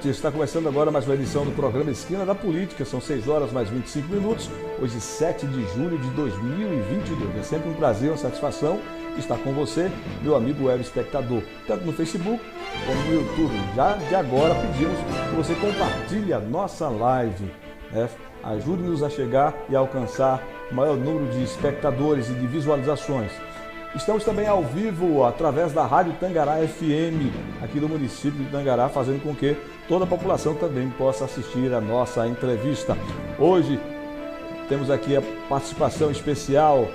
Está começando agora mais uma edição do programa Esquina da Política. São 6 horas mais 25 minutos. Hoje, 7 de julho de 2022. É sempre um prazer, uma satisfação estar com você, meu amigo web espectador, tanto no Facebook como no YouTube. Já de agora pedimos que você compartilhe a nossa live, né? Ajude-nos a chegar e alcançar o maior número de espectadores e de visualizações. Estamos também ao vivo através da Rádio Tangará FM, aqui do município de Tangará, fazendo com que toda a população também possa assistir a nossa entrevista. Hoje temos aqui a participação especial,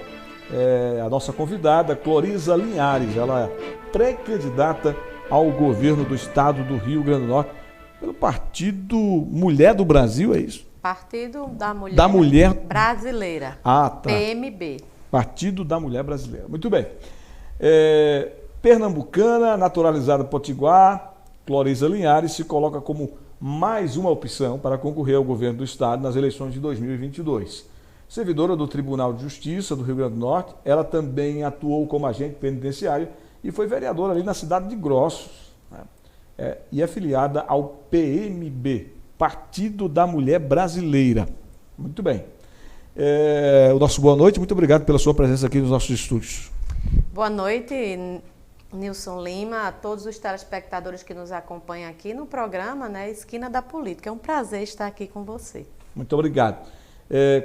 a nossa convidada, Cloriza Linhares. Ela é pré-candidata ao governo do estado do Rio Grande do Norte, pelo Partido Mulher do Brasil, é isso? Partido da Mulher Brasileira. Ah, tá. PMB. Partido da Mulher Brasileira. Muito bem. Pernambucana, naturalizada potiguar, Cloriza Linhares se coloca como mais uma opção para concorrer ao governo do estado nas eleições de 2022. Servidora do Tribunal de Justiça do Rio Grande do Norte, ela também atuou como agente penitenciário e foi vereadora ali na cidade de Grossos, né? E é filiada ao PMB, Partido da Mulher Brasileira. Muito bem. O nosso boa noite, muito obrigado pela sua presença aqui nos nossos estúdios. Boa noite, Nilson Lima, a todos os telespectadores que nos acompanham aqui no programa, né, Esquina da Política. É um prazer estar aqui com você. Muito obrigado.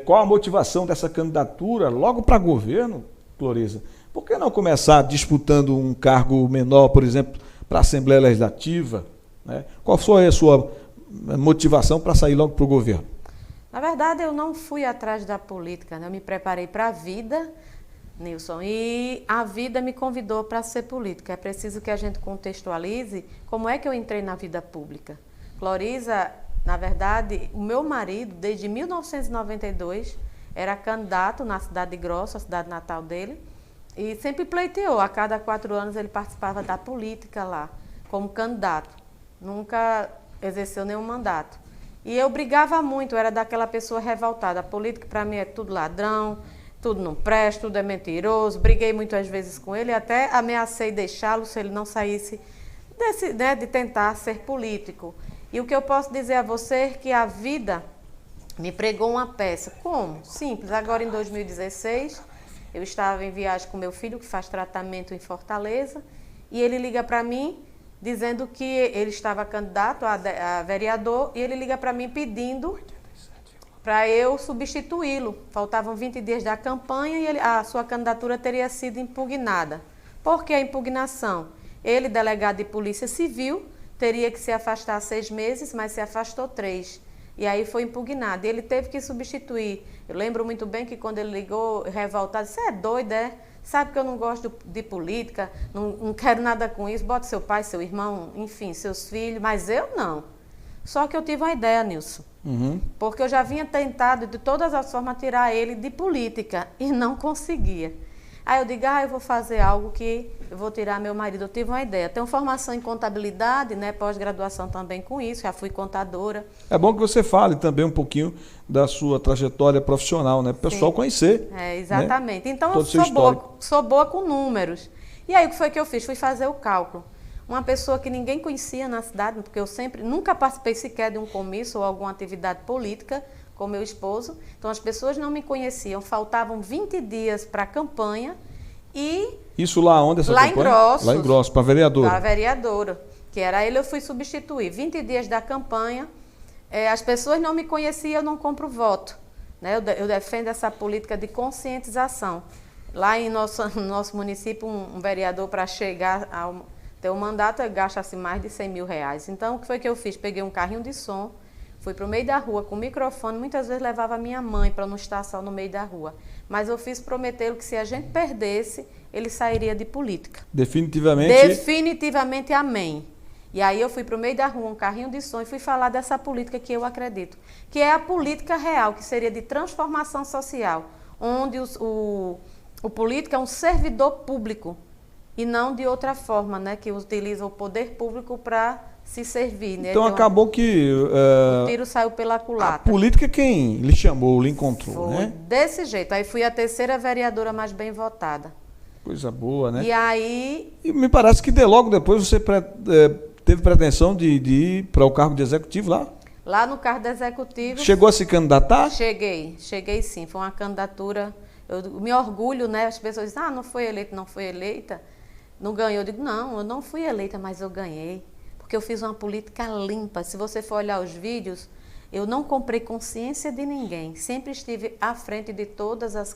Qual a motivação dessa candidatura logo para governo, Cloriza? Por que não começar disputando um cargo menor, por exemplo, para a Assembleia Legislativa, né? Qual foi a sua motivação para sair logo para o governo? Na verdade, eu não fui atrás da política, né? Eu me preparei para a vida, Nilson, e a vida me convidou para ser política. É preciso que a gente contextualize como é que eu entrei na vida pública. Cloriza, na verdade, o meu marido, desde 1992, era candidato na cidade de Grossos, a cidade natal dele, e sempre pleiteou. A cada 4 anos ele participava da política lá, como candidato. Nunca exerceu nenhum mandato. E eu brigava muito, eu era daquela pessoa revoltada. A política para mim é tudo ladrão, tudo não presta, tudo é mentiroso. Briguei muitas vezes com ele, até ameacei deixá-lo se ele não saísse de tentar ser político. E o que eu posso dizer a você é que a vida me pregou uma peça. Como? Simples. Agora em 2016, eu estava em viagem com meu filho, que faz tratamento em Fortaleza, e ele liga para mim dizendo que ele estava candidato a vereador, e ele liga para mim pedindo para eu substituí-lo. Faltavam 20 dias da campanha e a sua candidatura teria sido impugnada. Por que a impugnação? Ele, delegado de Polícia Civil, teria que se afastar 6 meses, mas se afastou 3. E aí foi impugnado. E ele teve que substituir. Eu lembro muito bem que quando ele ligou, revoltado, você é doido, é? Sabe que eu não gosto de política, não quero nada com isso, bota seu pai, seu irmão, enfim, seus filhos, mas eu não. Só que eu tive uma ideia, Nilson, porque eu já vinha tentado de todas as formas tirar ele de política e não conseguia. Aí eu digo, eu vou fazer algo que eu vou tirar meu marido. Eu tive uma ideia. Tenho formação em contabilidade, né, pós-graduação também com isso, já fui contadora. É bom que você fale também um pouquinho da sua trajetória profissional, né, para o pessoal conhecer. Exatamente. Né? Então eu sou boa com números. E aí o que foi que eu fiz? Fui fazer o cálculo. Uma pessoa que ninguém conhecia na cidade, porque eu nunca participei sequer de um comício ou alguma atividade política, com meu esposo, então as pessoas não me conheciam, faltavam 20 dias para a campanha e... Isso lá onde essa campanha? Lá em Grossos, para a vereadora. Para a vereadora, que era ele, eu fui substituir. 20 dias da campanha, as pessoas não me conheciam, eu não compro voto. Né? Eu defendo essa política de conscientização. Lá em nosso município, um vereador para chegar a ter um mandato, gasta-se mais de 100 mil reais. Então, o que foi que eu fiz? Peguei um carrinho de som, fui para o meio da rua com o microfone, muitas vezes levava a minha mãe para não estar só no meio da rua. Mas eu fiz prometê-lo que se a gente perdesse, ele sairia de política. Definitivamente? Definitivamente, amém. E aí eu fui para o meio da rua, um carrinho de som, e fui falar dessa política que eu acredito, que é a política real, que seria de transformação social, onde o político é um servidor público, e não de outra forma, né, que utiliza o poder público para se servir. Né? Então acabou que... o tiro saiu pela culatra. A política quem lhe chamou, lhe encontrou, né? Desse jeito. Aí fui a 3ª vereadora mais bem votada. Coisa boa, né? E aí... E me parece que logo depois você teve pretensão de ir para o cargo de executivo lá? Lá no cargo de executivo... Chegou a se candidatar? Cheguei sim. Foi uma candidatura... Eu me orgulho, né? As pessoas dizem, não foi eleita. Não ganhou. Eu digo, não, eu não fui eleita, mas eu ganhei. Porque eu fiz uma política limpa. Se você for olhar os vídeos, eu não comprei consciência de ninguém. Sempre estive à frente de todas as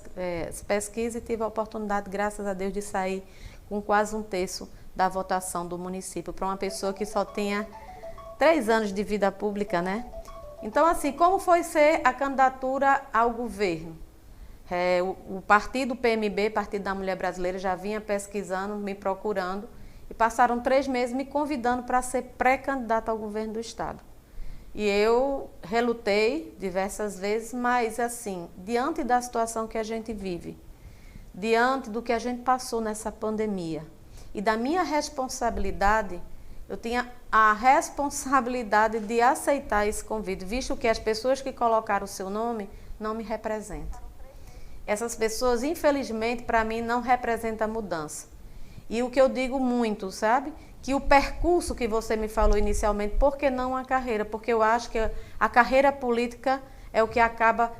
pesquisas e tive a oportunidade, graças a Deus, de sair com quase 1/3 da votação do município, para uma pessoa que só tinha 3 anos de vida pública, né? Então, assim, como foi ser a candidatura ao governo? O partido PMB, Partido da Mulher Brasileira, já vinha pesquisando, me procurando, e passaram 3 meses me convidando para ser pré-candidata ao governo do Estado. E eu relutei diversas vezes, mas, assim, diante da situação que a gente vive, diante do que a gente passou nessa pandemia e da minha responsabilidade, eu tinha a responsabilidade de aceitar esse convite, visto que as pessoas que colocaram o seu nome não me representam. Essas pessoas, infelizmente, para mim, não representam mudança. E o que eu digo muito, sabe? Que o percurso que você me falou inicialmente, por que não a carreira? Porque eu acho que a carreira política é o que acaba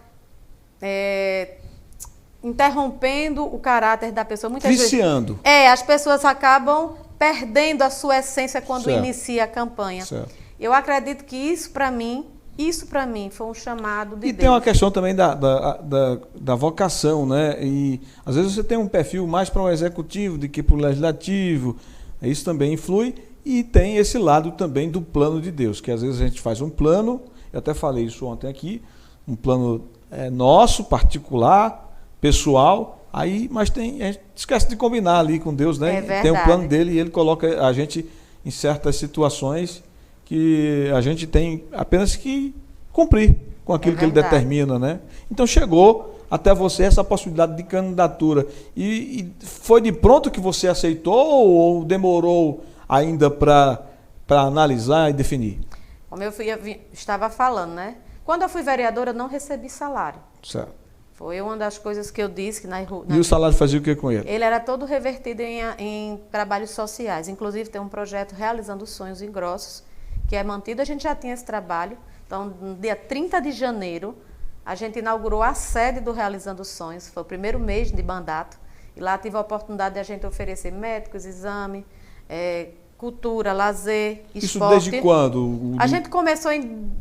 interrompendo o caráter da pessoa. Muitas viciando. Vezes, as pessoas acabam perdendo a sua essência quando inicia a campanha. Certo. Eu acredito que isso para mim foi um chamado de Deus. E tem uma questão também da vocação, né? E às vezes você tem um perfil mais para o executivo do que para o legislativo. Isso também influi. E tem esse lado também do plano de Deus, que às vezes a gente faz um plano, eu até falei isso ontem aqui, um plano nosso, particular, pessoal, mas a gente esquece de combinar ali com Deus, né? Tem um plano dele e ele coloca a gente em certas situações que a gente tem apenas que cumprir com aquilo que ele determina, né? Então chegou até você essa possibilidade de candidatura. E foi de pronto que você aceitou ou demorou ainda para analisar e definir? Como eu estava falando, né? Quando eu fui vereadora, eu não recebi salário. Certo. Foi uma das coisas que eu disse. E o salário fazia o que com ele? Ele era todo revertido em trabalhos sociais. Inclusive, tem um projeto Realizando Sonhos em Grossos, que é mantido. A gente já tinha esse trabalho. Então, no dia 30 de janeiro, a gente inaugurou a sede do Realizando Sonhos. Foi o primeiro mês de mandato. E lá tive a oportunidade de a gente oferecer médicos, exame, cultura, lazer, esporte. Isso desde quando? A gente começou em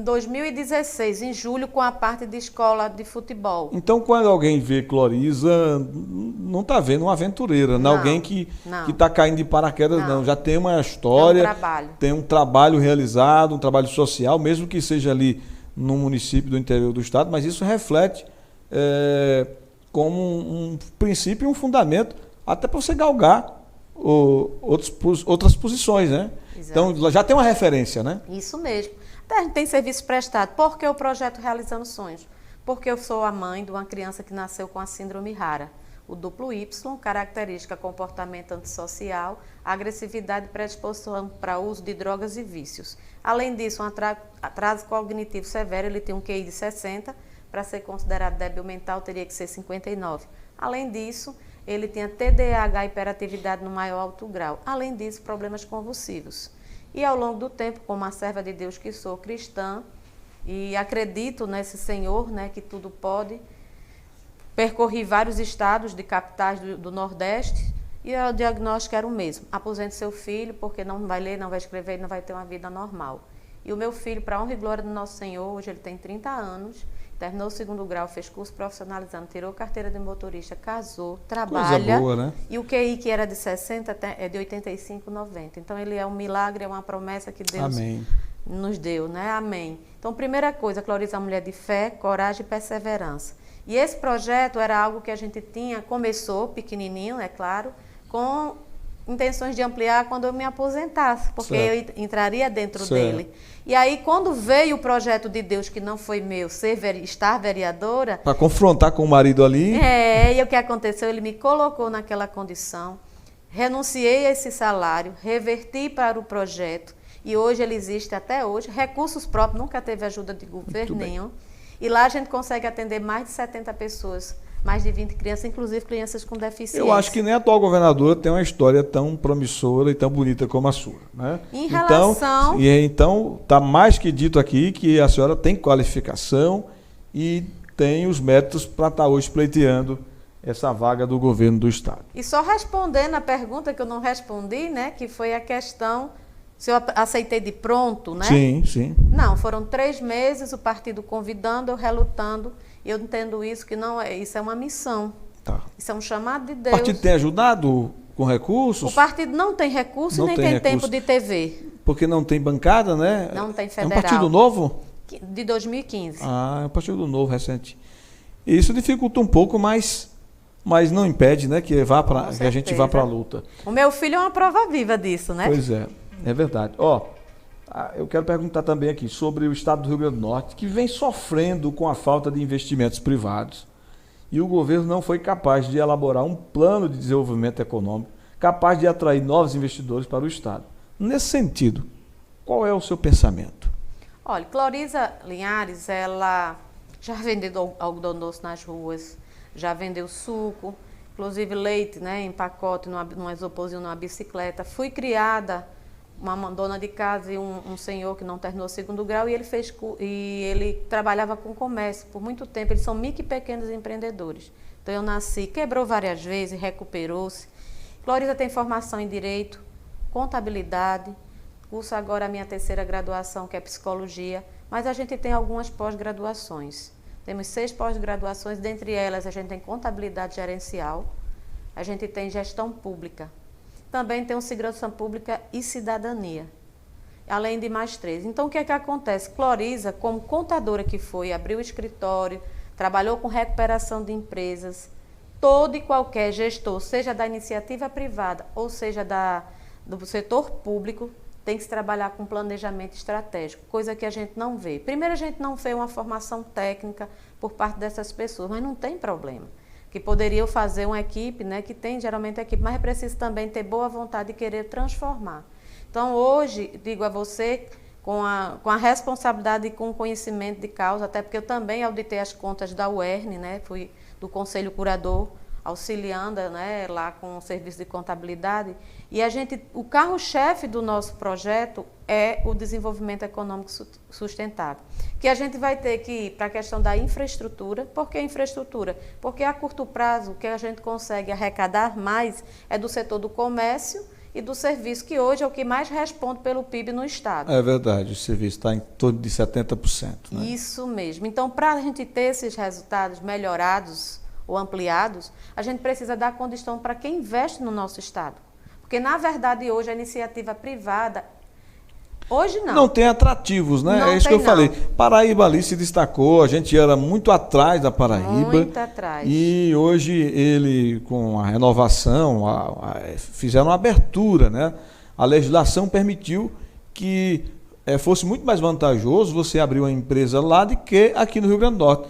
2016, em julho, com a parte de escola de futebol. Então, quando alguém vê Cloriza, não está vendo uma aventureira, não alguém que está caindo de paraquedas, não. Já tem uma história, tem um trabalho realizado, um trabalho social, mesmo que seja ali no município do interior do estado, mas isso reflete como um princípio e um fundamento, até para você galgar outras posições, né? Exato. Então, já tem uma referência, né? Isso mesmo. A gente tem serviço prestado. Por que o projeto Realizando Sonhos? Porque eu sou a mãe de uma criança que nasceu com a síndrome rara. O duplo Y, característica comportamento antissocial, agressividade e predisposição para uso de drogas e vícios. Além disso, um atraso cognitivo severo, ele tem um QI de 60, para ser considerado débil mental teria que ser 59. Além disso, ele tinha TDAH, hiperatividade no maior alto grau. Além disso, problemas convulsivos. E ao longo do tempo, como a serva de Deus que sou cristã, e acredito nesse Senhor, né, que tudo pode, percorri vários estados de capitais do Nordeste e o diagnóstico era o mesmo. Aposente seu filho, porque não vai ler, não vai escrever, não vai ter uma vida normal. E o meu filho, para a honra e glória do nosso Senhor, hoje ele tem 30 anos, terminou o 2º grau, fez curso profissionalizando, tirou carteira de motorista, casou, trabalha. Coisa boa, né? E o QI, que era de 60, é de 85, 90. Então, ele é um milagre, é uma promessa que Deus nos deu, né? Amém. Então, primeira coisa, Cloriza é uma mulher de fé, coragem e perseverança. E esse projeto era algo que a gente começou pequenininho, é claro, com intenções de ampliar quando eu me aposentasse, porque eu entraria dentro dele. E aí, quando veio o projeto de Deus, que não foi meu, estar vereadora... Para confrontar com o marido ali... E o que aconteceu? Ele me colocou naquela condição, renunciei a esse salário, reverti para o projeto, e hoje ele existe até hoje, recursos próprios, nunca teve ajuda de governo nenhum. E lá a gente consegue atender mais de 70 pessoas mais de 20 crianças, inclusive crianças com deficiência. Eu acho que nem a atual governadora tem uma história tão promissora e tão bonita como a sua, né? Em relação... Então, está mais que dito aqui que a senhora tem qualificação e tem os méritos para estar hoje pleiteando essa vaga do governo do Estado. E só respondendo a pergunta que eu não respondi, né, que foi a questão se eu aceitei de pronto, né? Sim, sim. Não, foram 3 meses, o partido convidando, eu relutando, e eu entendo isso, que não é, isso é uma missão. Tá. Isso é um chamado de O Deus. partido tem ajudado com recursos? O partido não tem recurso e nem tem tempo de TV. Porque não tem bancada, né? Não tem federal. É um partido novo? De 2015. Ah, é um partido novo, recente. Isso dificulta um pouco, mas não impede, né, que a gente vá para a luta. O meu filho é uma prova viva disso, né? Pois é verdade. Eu quero perguntar também aqui sobre o estado do Rio Grande do Norte, que vem sofrendo com a falta de investimentos privados. E o governo não foi capaz de elaborar um plano de desenvolvimento econômico capaz de atrair novos investidores para o estado. Nesse sentido, qual é o seu pensamento? Olha, Cloriza Linhares, ela já vendeu algodão doce nas ruas, já vendeu suco, inclusive leite, né, em pacote, numa isoporzinho, numa bicicleta. Fui criada uma dona de casa e um senhor que não terminou o 2º grau e ele trabalhava com comércio por muito tempo. Eles são micro e pequenos empreendedores. Então eu nasci, quebrou várias vezes, recuperou-se. Cloriza tem formação em Direito, Contabilidade, curso agora a minha 3ª graduação, que é Psicologia, mas a gente tem algumas pós-graduações. Temos 6 pós-graduações, dentre elas a gente tem Contabilidade Gerencial, a gente tem Gestão Pública, também tem Segurança Pública e Cidadania, além de mais 3. Então, o que é que acontece? Cloriza, como contadora que foi, abriu o escritório, trabalhou com recuperação de empresas, todo e qualquer gestor, seja da iniciativa privada ou seja do setor público, tem que se trabalhar com planejamento estratégico, coisa que a gente não vê. Primeiro, a gente não vê uma formação técnica por parte dessas pessoas, mas não tem problema. Que poderiam fazer uma equipe, né, que tem geralmente equipe, mas é preciso também ter boa vontade de querer transformar. Então, hoje, digo a você, com a responsabilidade e com o conhecimento de causa, até porque eu também auditei as contas da UERN, né, fui do Conselho Curador, auxiliando, né, lá com o serviço de contabilidade, e o carro-chefe do nosso projeto é o desenvolvimento econômico sustentável, que a gente vai ter que ir para a questão da infraestrutura. Por que infraestrutura? Porque a curto prazo o que a gente consegue arrecadar mais é do setor do comércio e do serviço, que hoje é o que mais responde pelo PIB no estado. É verdade, o serviço está em torno de 70%. Né? Isso mesmo. Então, para a gente ter esses resultados melhorados ou ampliados, a gente precisa dar condição para quem investe no nosso estado. Porque, na verdade, hoje a iniciativa privada, hoje não. Não tem atrativos, né? Não é isso que eu não. falei. Paraíba ali se destacou, a gente era muito atrás da Paraíba. Muito atrás. E hoje ele, com a renovação, fizeram uma abertura, né? A legislação permitiu que fosse muito mais vantajoso você abrir uma empresa lá do que aqui no Rio Grande do Norte.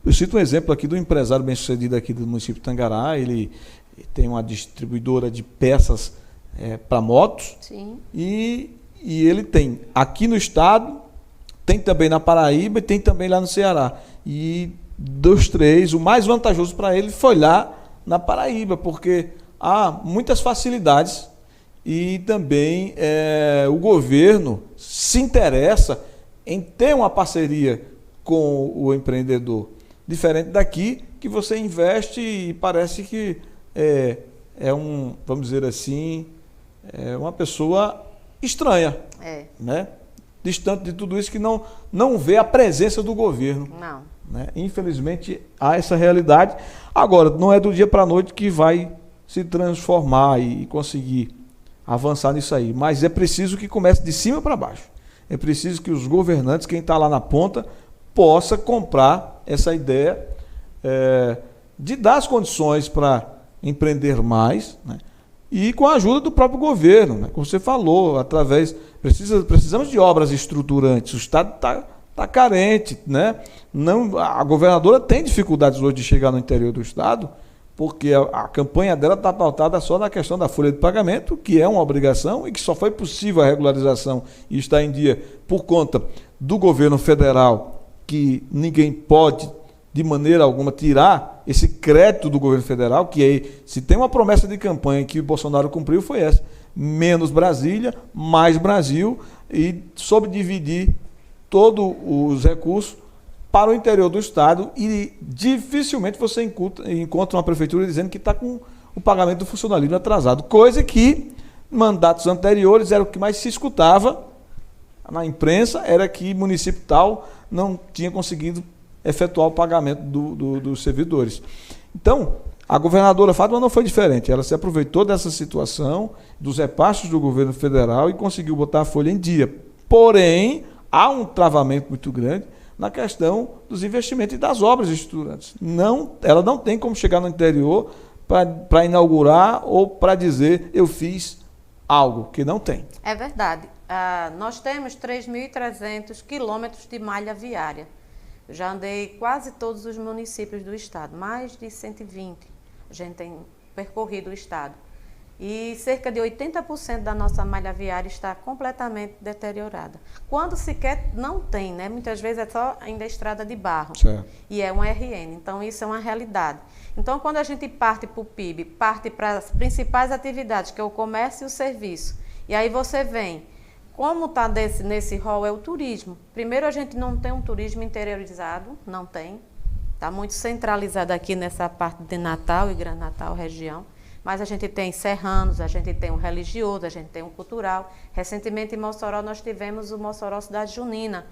Eu cito um exemplo aqui do empresário bem-sucedido aqui do município de Tangará. Ele tem uma distribuidora de peças para motos. Sim. E ele tem aqui no estado, tem também na Paraíba e tem também lá no Ceará. E dos 3, o mais vantajoso para ele foi lá na Paraíba, porque há muitas facilidades e também o governo se interessa em ter uma parceria com o empreendedor. Diferente daqui, que você investe e parece que vamos dizer assim, uma pessoa estranha, né? Distante de tudo isso, que não vê a presença do governo. Não. Né? Infelizmente, há essa realidade. Agora, não é do dia para a noite que vai se transformar e conseguir avançar nisso aí. Mas é preciso que comece de cima para baixo. É preciso que os governantes, quem está lá na ponta, possa comprar essa ideia de dar as condições para empreender mais, né? E com a ajuda do próprio governo, né? Como você falou, precisamos de obras estruturantes. O estado está carente, né? A governadora tem dificuldades hoje de chegar no interior do estado, porque a campanha dela está pautada só na questão da folha de pagamento, que é uma obrigação e que só foi possível a regularização e está em dia por conta do governo federal, que ninguém pode de maneira alguma, tirar esse crédito do governo federal, que aí, se tem uma promessa de campanha que o Bolsonaro cumpriu, foi essa: menos Brasília, mais Brasil, e soube dividir todos os recursos para o interior do estado, e dificilmente você encontra uma prefeitura dizendo que está com o pagamento do funcionalismo atrasado, coisa que mandatos anteriores era o que mais se escutava na imprensa, era que município tal não tinha conseguido efetuar o pagamento dos servidores. Então, a governadora Fátima não foi diferente, ela se aproveitou dessa situação, dos repasses do governo federal, e conseguiu botar a folha em dia. Porém, há um travamento muito grande na questão dos investimentos e das obras estruturantes. Ela não tem como chegar no interior para inaugurar ou para dizer eu fiz algo, que não tem. É verdade. Nós temos 3.300 quilômetros de malha viária. Eu já andei quase todos os municípios do estado, mais de 120 a gente tem percorrido o estado. E cerca de 80% da nossa malha viária está completamente deteriorada. Quando sequer não tem, né? Muitas vezes é só ainda estrada de barro. Certo. E é um RN, então isso é uma realidade. Então, quando a gente parte para o PIB, parte para as principais atividades, que é o comércio e o serviço, e aí você vem, como está nesse rol é o turismo. Primeiro, a gente não tem um turismo interiorizado, não tem. Está muito centralizado aqui nessa parte de Natal e Grande Natal, região. Mas a gente tem serranos, a gente tem um religioso, a gente tem um cultural. Recentemente em Mossoró nós tivemos o Mossoró Cidade Junina.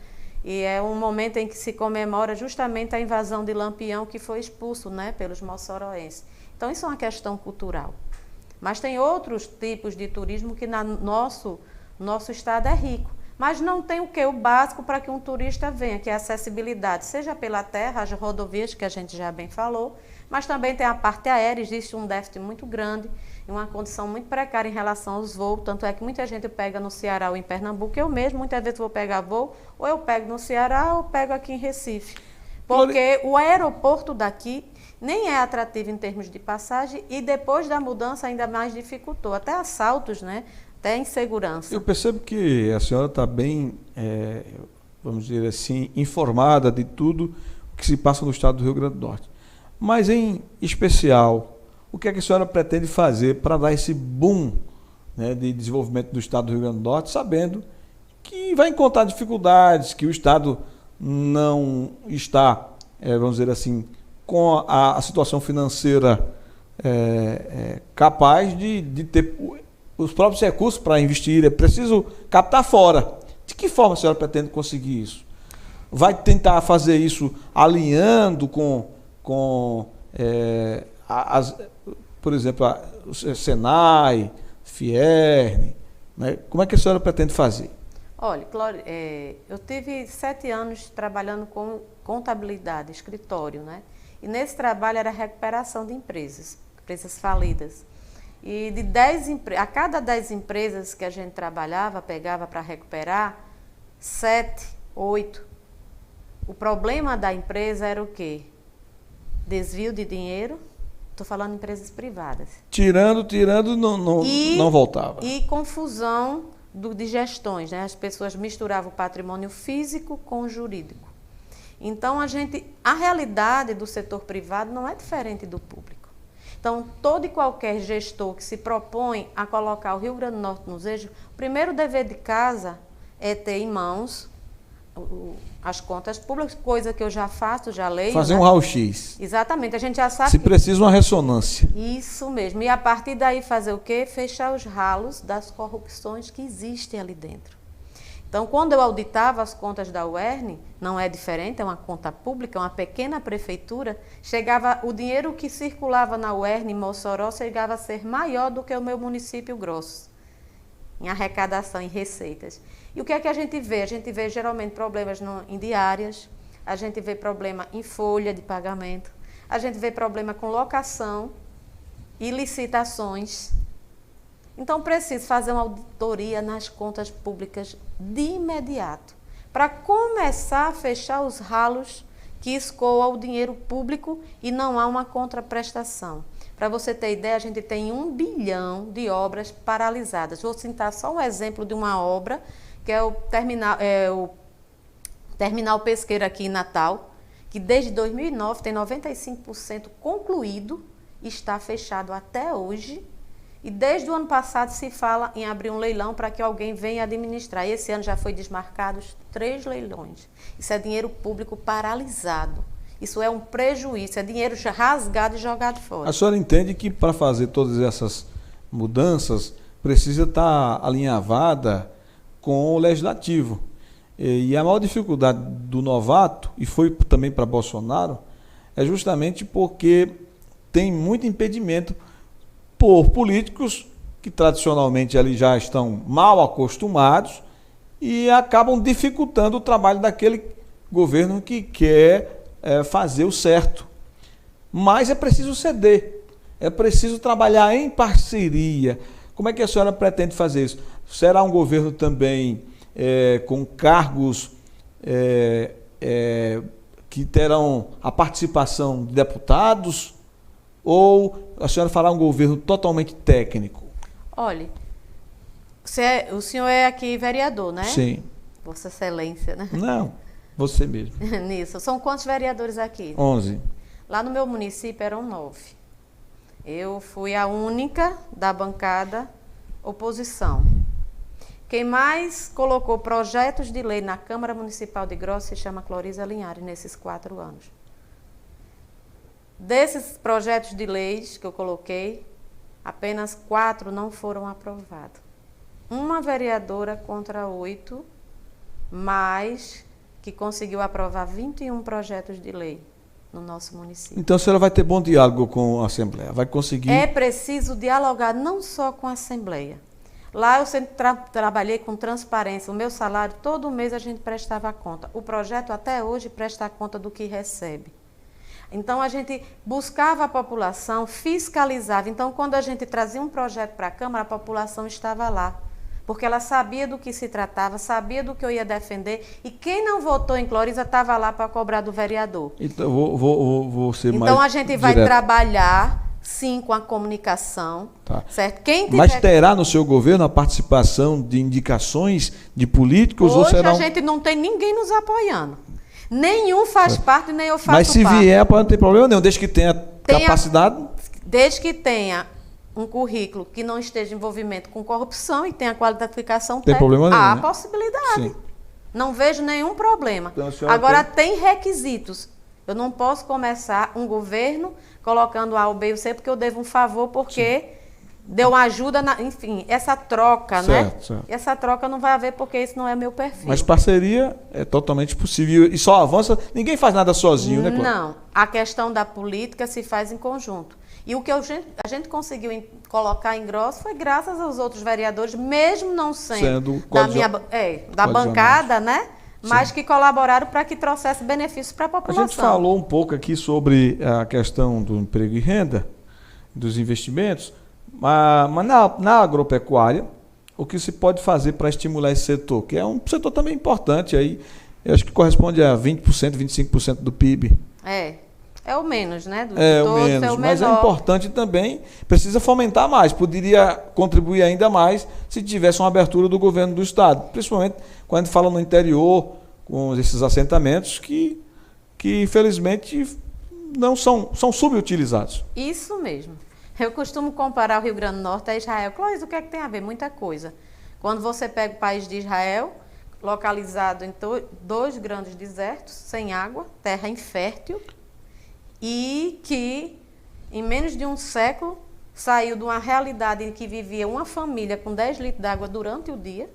E é um momento em que se comemora justamente a invasão de Lampião, que foi expulso, né, pelos moçoroenses. Então isso é uma questão cultural. Mas tem outros tipos de turismo que nosso estado é rico. Mas não tem o quê? O básico para que um turista venha, que é a acessibilidade, seja pela terra, as rodovias, que a gente já bem falou, mas também tem a parte aérea. Existe um déficit muito grande e uma condição muito precária em relação aos voos, tanto é que muita gente pega no Ceará ou em Pernambuco. Eu mesmo, muitas vezes, vou pegar voo, ou eu pego no Ceará ou pego aqui em Recife. Porque o aeroporto daqui nem é atrativo em termos de passagem e depois da mudança ainda mais dificultou. Até assaltos, né? Até insegurança. Eu percebo que a senhora está bem, vamos dizer assim, informada de tudo que se passa no estado do Rio Grande do Norte. Mas, em especial, o que é que a senhora pretende fazer para dar esse boom, né, de desenvolvimento do estado do Rio Grande do Norte, sabendo que vai encontrar dificuldades, que o estado não está, vamos dizer assim, com a situação financeira capaz de ter os próprios recursos para investir, é preciso captar fora. De que forma a senhora pretende conseguir isso? Vai tentar fazer isso alinhando com por exemplo, o Senai, Fierne, né? Como é que a senhora pretende fazer? Olha, Clóris, eu tive 7 anos trabalhando com contabilidade, escritório, né? E nesse trabalho era recuperação de empresas falidas. E a cada 10 empresas que a gente trabalhava, pegava para recuperar, 7, 8. O problema da empresa era o quê? Desvio de dinheiro, estou falando de empresas privadas. Tirando, não voltava. E confusão de gestões, né? As pessoas misturavam o patrimônio físico com o jurídico. Então, a realidade do setor privado não é diferente do público. Então, todo e qualquer gestor que se propõe a colocar o Rio Grande do Norte nos eixos, o primeiro dever de casa é ter em mãos as contas públicas, coisa que eu já faço, já leio. Fazer, né? Um raio-x. Exatamente, a gente já sabe. Se precisa uma ressonância. Isso mesmo. E a partir daí fazer o quê? Fechar os ralos das corrupções que existem ali dentro. Então, quando eu auditava as contas da UERN, não é diferente, é uma conta pública, uma pequena prefeitura, o dinheiro que circulava na UERN em Mossoró chegava a ser maior do que o meu município Grossos, em arrecadação, em receitas. E o que é que a gente vê? A gente vê geralmente problemas em diárias, a gente vê problema em folha de pagamento, a gente vê problema com locação e licitações. Então, preciso fazer uma auditoria nas contas públicas de imediato, para começar a fechar os ralos que escoam o dinheiro público e não há uma contraprestação. Para você ter ideia, a gente tem 1 bilhão de obras paralisadas. Vou citar só um exemplo de uma obra, que é o terminal pesqueiro aqui em Natal, que desde 2009 tem 95% concluído, está fechado até hoje. E desde o ano passado se fala em abrir um leilão para que alguém venha administrar. E esse ano já foi desmarcados 3 leilões. Isso é dinheiro público paralisado. Isso é um prejuízo, é dinheiro rasgado e jogado fora. A senhora entende que para fazer todas essas mudanças precisa estar alinhavada com o legislativo. E a maior dificuldade do novato, e foi também para Bolsonaro, é justamente porque tem muito impedimento por políticos que tradicionalmente ali já estão mal acostumados e acabam dificultando o trabalho daquele governo que quer fazer o certo. Mas é preciso ceder, é preciso trabalhar em parceria. Como é que a senhora pretende fazer isso? Será um governo também com cargos que terão a participação de deputados? Ou a senhora fará um governo totalmente técnico? Olha, o senhor é aqui vereador, né? Sim. Vossa Excelência, né? Não, você mesmo. Nisso. São quantos vereadores aqui? 11. Lá no meu município eram 9. Eu fui a única da bancada oposição. Quem mais colocou projetos de lei na Câmara Municipal de Grossos se chama Cloriza Linhares, nesses 4 anos. Desses projetos de leis que eu coloquei, apenas 4 não foram aprovados. Uma vereadora contra 8, mas que conseguiu aprovar 21 projetos de lei no nosso município. Então a senhora vai ter bom diálogo com a Assembleia, vai conseguir... É preciso dialogar não só com a Assembleia. Lá eu sempre trabalhei com transparência. O meu salário, todo mês a gente prestava conta. O projeto até hoje presta conta do que recebe. Então, a gente buscava a população, fiscalizava. Então, quando a gente trazia um projeto para a Câmara, a população estava lá. Porque ela sabia do que se tratava, sabia do que eu ia defender. E quem não votou em Cloriza estava lá para cobrar do vereador. Então, vou ser mais Então, a gente vai direto. Trabalhar, sim, com a comunicação. Tá. Certo? Quem tiver... Mas terá no seu governo a participação de indicações de políticos? Hoje ou será a gente não tem ninguém nos apoiando. Nenhum faz parte, nem eu faço parte. Mas se vier, não tem problema nenhum, desde que tenha capacidade. Desde que tenha um currículo que não esteja em envolvimento com corrupção e tenha qualificação técnica. Tem problema nenhum, há né? possibilidade. Sim. Não vejo nenhum problema. Então, a senhora Agora, tem requisitos. Eu não posso começar um governo colocando A, o B e o C, porque eu devo um favor, porque deu uma ajuda, enfim, essa troca, né? Certo. Essa troca não vai haver, porque isso não é meu perfil. Mas parceria é totalmente possível e só avança, ninguém faz nada sozinho, né, Cláudia? Não, a questão da política se faz em conjunto. E o que a gente conseguiu colocar em Grossos foi graças aos outros vereadores, mesmo não sendo da bancada, né? Mas que colaboraram para que trouxesse benefícios para a população. A gente falou um pouco aqui sobre a questão do emprego e renda, dos investimentos, mas na agropecuária, o que se pode fazer para estimular esse setor, que é um setor também importante, aí, eu acho que corresponde a 20%, 25% do PIB. É o menos, né? O menos, mas é importante também, precisa fomentar mais, poderia contribuir ainda mais se tivesse uma abertura do governo do estado, principalmente quando a gente fala no interior, com esses assentamentos que infelizmente não são subutilizados. Isso mesmo. Eu costumo comparar o Rio Grande do Norte a Israel. Clóvis, o que é que tem a ver? Muita coisa. Quando você pega o país de Israel, localizado em 2 grandes desertos, sem água, terra infértil, e que, em menos de um século, saiu de uma realidade em que vivia uma família com 10 litros de água durante o dia.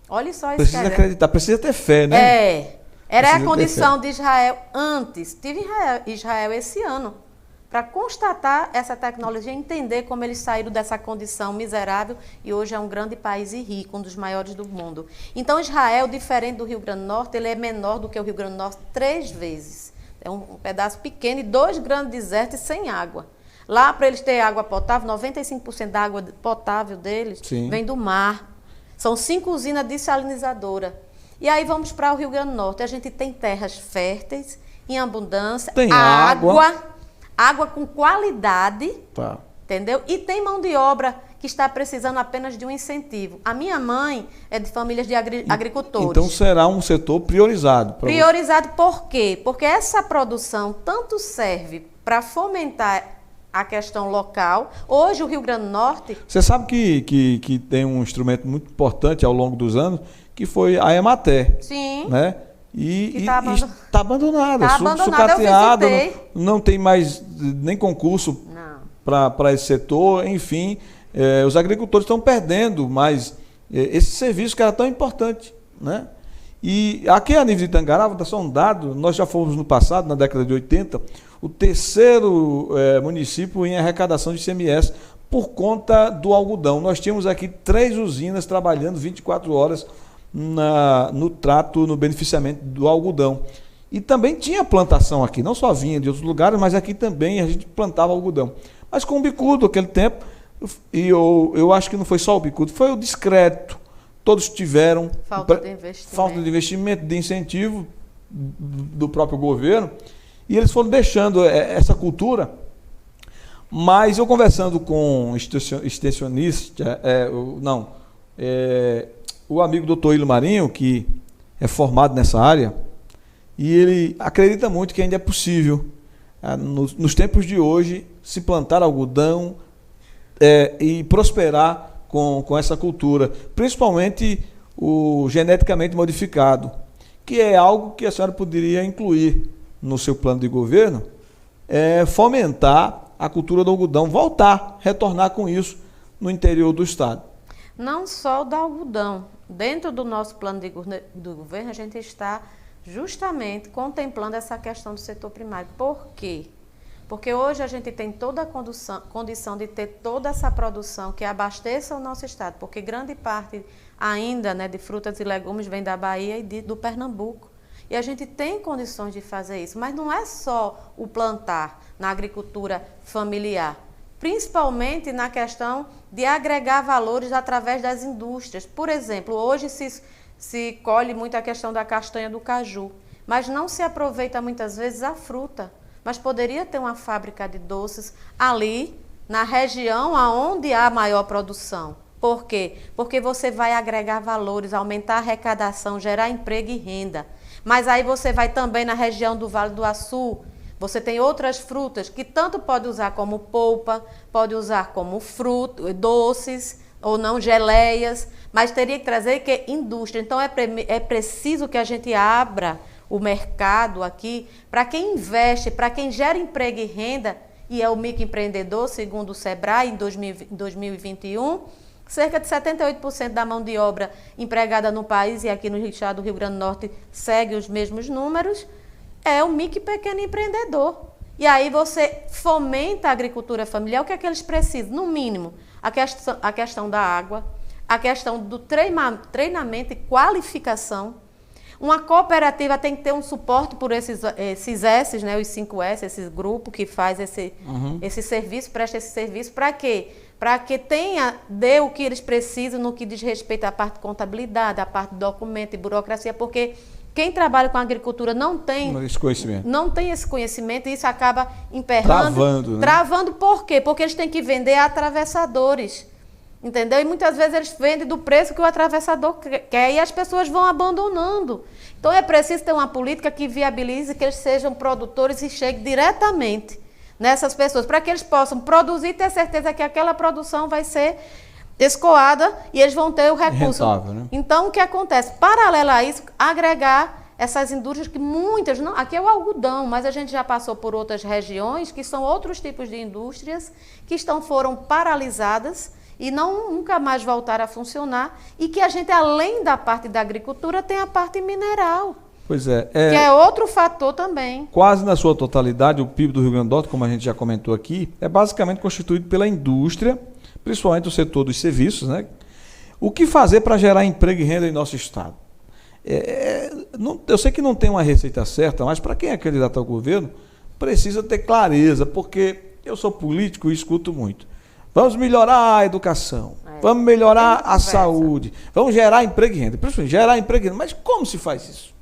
Olha só isso. Precisa acreditar, precisa ter fé, né? Era a condição de Israel antes. Estive em Israel esse ano para constatar essa tecnologia e entender como eles saíram dessa condição miserável e hoje é um grande país e rico, um dos maiores do mundo. Então, Israel, diferente do Rio Grande do Norte, ele é menor do que o Rio Grande do Norte 3 vezes. É um pedaço pequeno e 2 grandes desertos sem água. Lá, para eles terem água potável, 95% da água potável deles vem do mar. São 5 usinas dessalinizadoras. E aí vamos para o Rio Grande do Norte. A gente tem terras férteis, em abundância, tem água com qualidade, entendeu? E tem mão de obra que está precisando apenas de um incentivo. A minha mãe é de famílias de agricultores. Então será um setor priorizado. Priorizado por quê? Porque essa produção tanto serve para fomentar a questão local. Hoje o Rio Grande do Norte... Você sabe que tem um instrumento muito importante ao longo dos anos, que foi a Emater. Sim. Né? E está abandonada, sucateada, não tem mais nem concurso para esse setor, enfim, os agricultores estão perdendo mais esse serviço que era tão importante, né? E aqui a nível de Itangará, vou dar só um dado, nós já fomos no passado, na década de 80, o terceiro município em arrecadação de ICMS por conta do algodão. Nós tínhamos aqui 3 usinas trabalhando 24 horas no trato, no beneficiamento do algodão. E também tinha plantação aqui, não só vinha de outros lugares, mas aqui também a gente plantava algodão. Mas com o bicudo, aquele tempo, e eu acho que não foi só o bicudo, foi o discreto. Todos tiveram falta de investimento, de incentivo do próprio governo, e eles foram deixando essa cultura. Mas eu conversando com extensionista, o amigo doutor Hilo Marinho, que é formado nessa área, e ele acredita muito que ainda é possível, nos tempos de hoje, se plantar algodão e prosperar com essa cultura, principalmente o geneticamente modificado, que é algo que a senhora poderia incluir no seu plano de governo, fomentar a cultura do algodão, retornar com isso no interior do estado. Não só do algodão. Dentro do nosso plano do governo, a gente está justamente contemplando essa questão do setor primário. Por quê? Porque hoje a gente tem toda a condição de ter toda essa produção que abasteça o nosso estado, porque grande parte ainda, né, de frutas e legumes vem da Bahia e do Pernambuco. E a gente tem condições de fazer isso, mas não é só o plantar na agricultura familiar, principalmente na questão de agregar valores através das indústrias. Por exemplo, hoje se colhe muito a questão da castanha do caju, mas não se aproveita muitas vezes a fruta. Mas poderia ter uma fábrica de doces ali, na região onde há maior produção. Por quê? Porque você vai agregar valores, aumentar a arrecadação, gerar emprego e renda. Mas aí você vai também na região do Vale do Açu, você tem outras frutas que tanto pode usar como polpa, pode usar como doces ou não, geleias, mas teria que trazer indústria. Então é preciso que a gente abra o mercado aqui para quem investe, para quem gera emprego e renda, e é o microempreendedor, segundo o Sebrae, em 2021, cerca de 78% da mão de obra empregada no país, e aqui no estado do Rio Grande do Norte segue os mesmos números, é o micro e pequeno empreendedor. E aí você fomenta a agricultura familiar, o que é que eles precisam? No mínimo, a questão da água, a questão do treinamento e qualificação. Uma cooperativa tem que ter um suporte por esses S's, né, os 5S, esse grupo que faz esse serviço, presta esse serviço, para quê? Para que dê o que eles precisam no que diz respeito à parte de contabilidade, à parte de documento e burocracia, porque quem trabalha com agricultura não tem esse conhecimento e isso acaba emperrando. Travando por quê? Porque eles têm que vender a atravessadores. Entendeu? E muitas vezes eles vendem do preço que o atravessador quer e as pessoas vão abandonando. Então é preciso ter uma política que viabilize que eles sejam produtores e chegue diretamente nessas pessoas, para que eles possam produzir e ter certeza que aquela produção vai ser escoada e eles vão ter o recurso. Rentável, né? Então o que acontece? Paralelo a isso, agregar essas indústrias que muitas, não, aqui é o algodão, mas a gente já passou por outras regiões que são outros tipos de indústrias que foram paralisadas e nunca mais voltar a funcionar, e que a gente, além da parte da agricultura, tem a parte mineral. Pois é. Que é outro fator também. Quase na sua totalidade, o PIB do Rio Grande do Norte, como a gente já comentou aqui, é basicamente constituído pela indústria, principalmente o setor dos serviços, né? O que fazer para gerar emprego e renda em nosso estado? Eu sei que não tem uma receita certa, mas para quem é candidato ao governo, precisa ter clareza, porque eu sou político e escuto muito. Vamos melhorar a educação, vamos melhorar a saúde, vamos gerar emprego e renda. Principalmente gerar emprego e renda. Mas como se faz isso?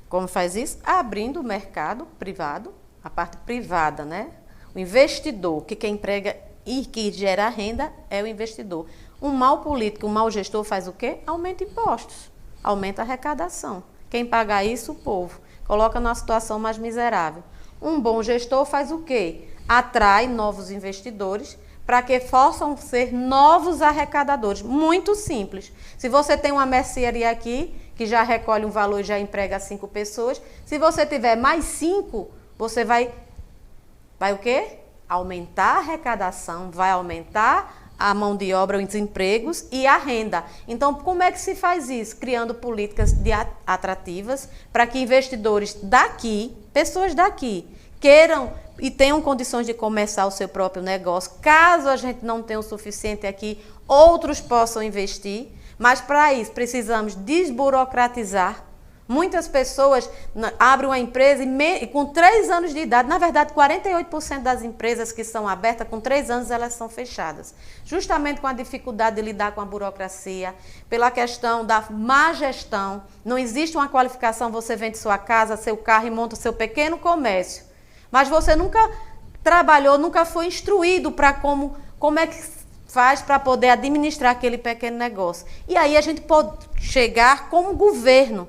Como faz isso? Abrindo o mercado privado, a parte privada, né? O investidor, que quer e que gera renda é o investidor. Um mau político, um mau gestor faz o quê? Aumenta impostos, aumenta a arrecadação. Quem paga isso? O povo. Coloca numa situação mais miserável. Um bom gestor faz o quê? Atrai novos investidores para que possam ser novos arrecadadores. Muito simples. Se você tem uma mercearia aqui, que já recolhe um valor e já emprega 5 pessoas, se você tiver mais 5, você vai o quê? Aumentar a arrecadação, vai aumentar a mão de obra, os empregos e a renda. Então, como é que se faz isso? Criando políticas atrativas para que investidores daqui, pessoas daqui, queiram e tenham condições de começar o seu próprio negócio. Caso a gente não tenha o suficiente aqui, outros possam investir. Mas para isso precisamos desburocratizar. Muitas pessoas abrem uma empresa e com 3 anos de idade, na verdade 48% das empresas que são abertas, com 3 anos elas são fechadas. Justamente com a dificuldade de lidar com a burocracia, pela questão da má gestão. Não existe uma qualificação, você vende sua casa, seu carro e monta seu pequeno comércio. Mas você nunca trabalhou, nunca foi instruído para como é que faz para poder administrar aquele pequeno negócio. E aí a gente pode chegar como governo,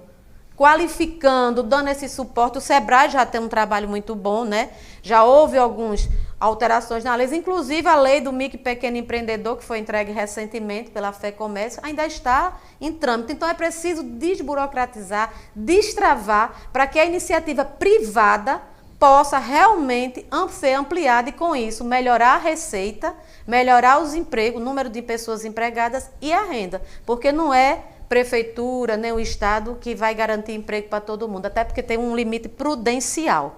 qualificando, dando esse suporte. O Sebrae já tem um trabalho muito bom, né? Já houve algumas alterações na lei, inclusive a lei do micro e pequeno empreendedor, que foi entregue recentemente pela FEComércio, ainda está em trâmite. Então é preciso desburocratizar, destravar, para que a iniciativa privada possa realmente ser ampliada e, com isso, melhorar a receita, melhorar os empregos, o número de pessoas empregadas e a renda. Porque não é prefeitura, nem o Estado que vai garantir emprego para todo mundo, até porque tem um limite prudencial.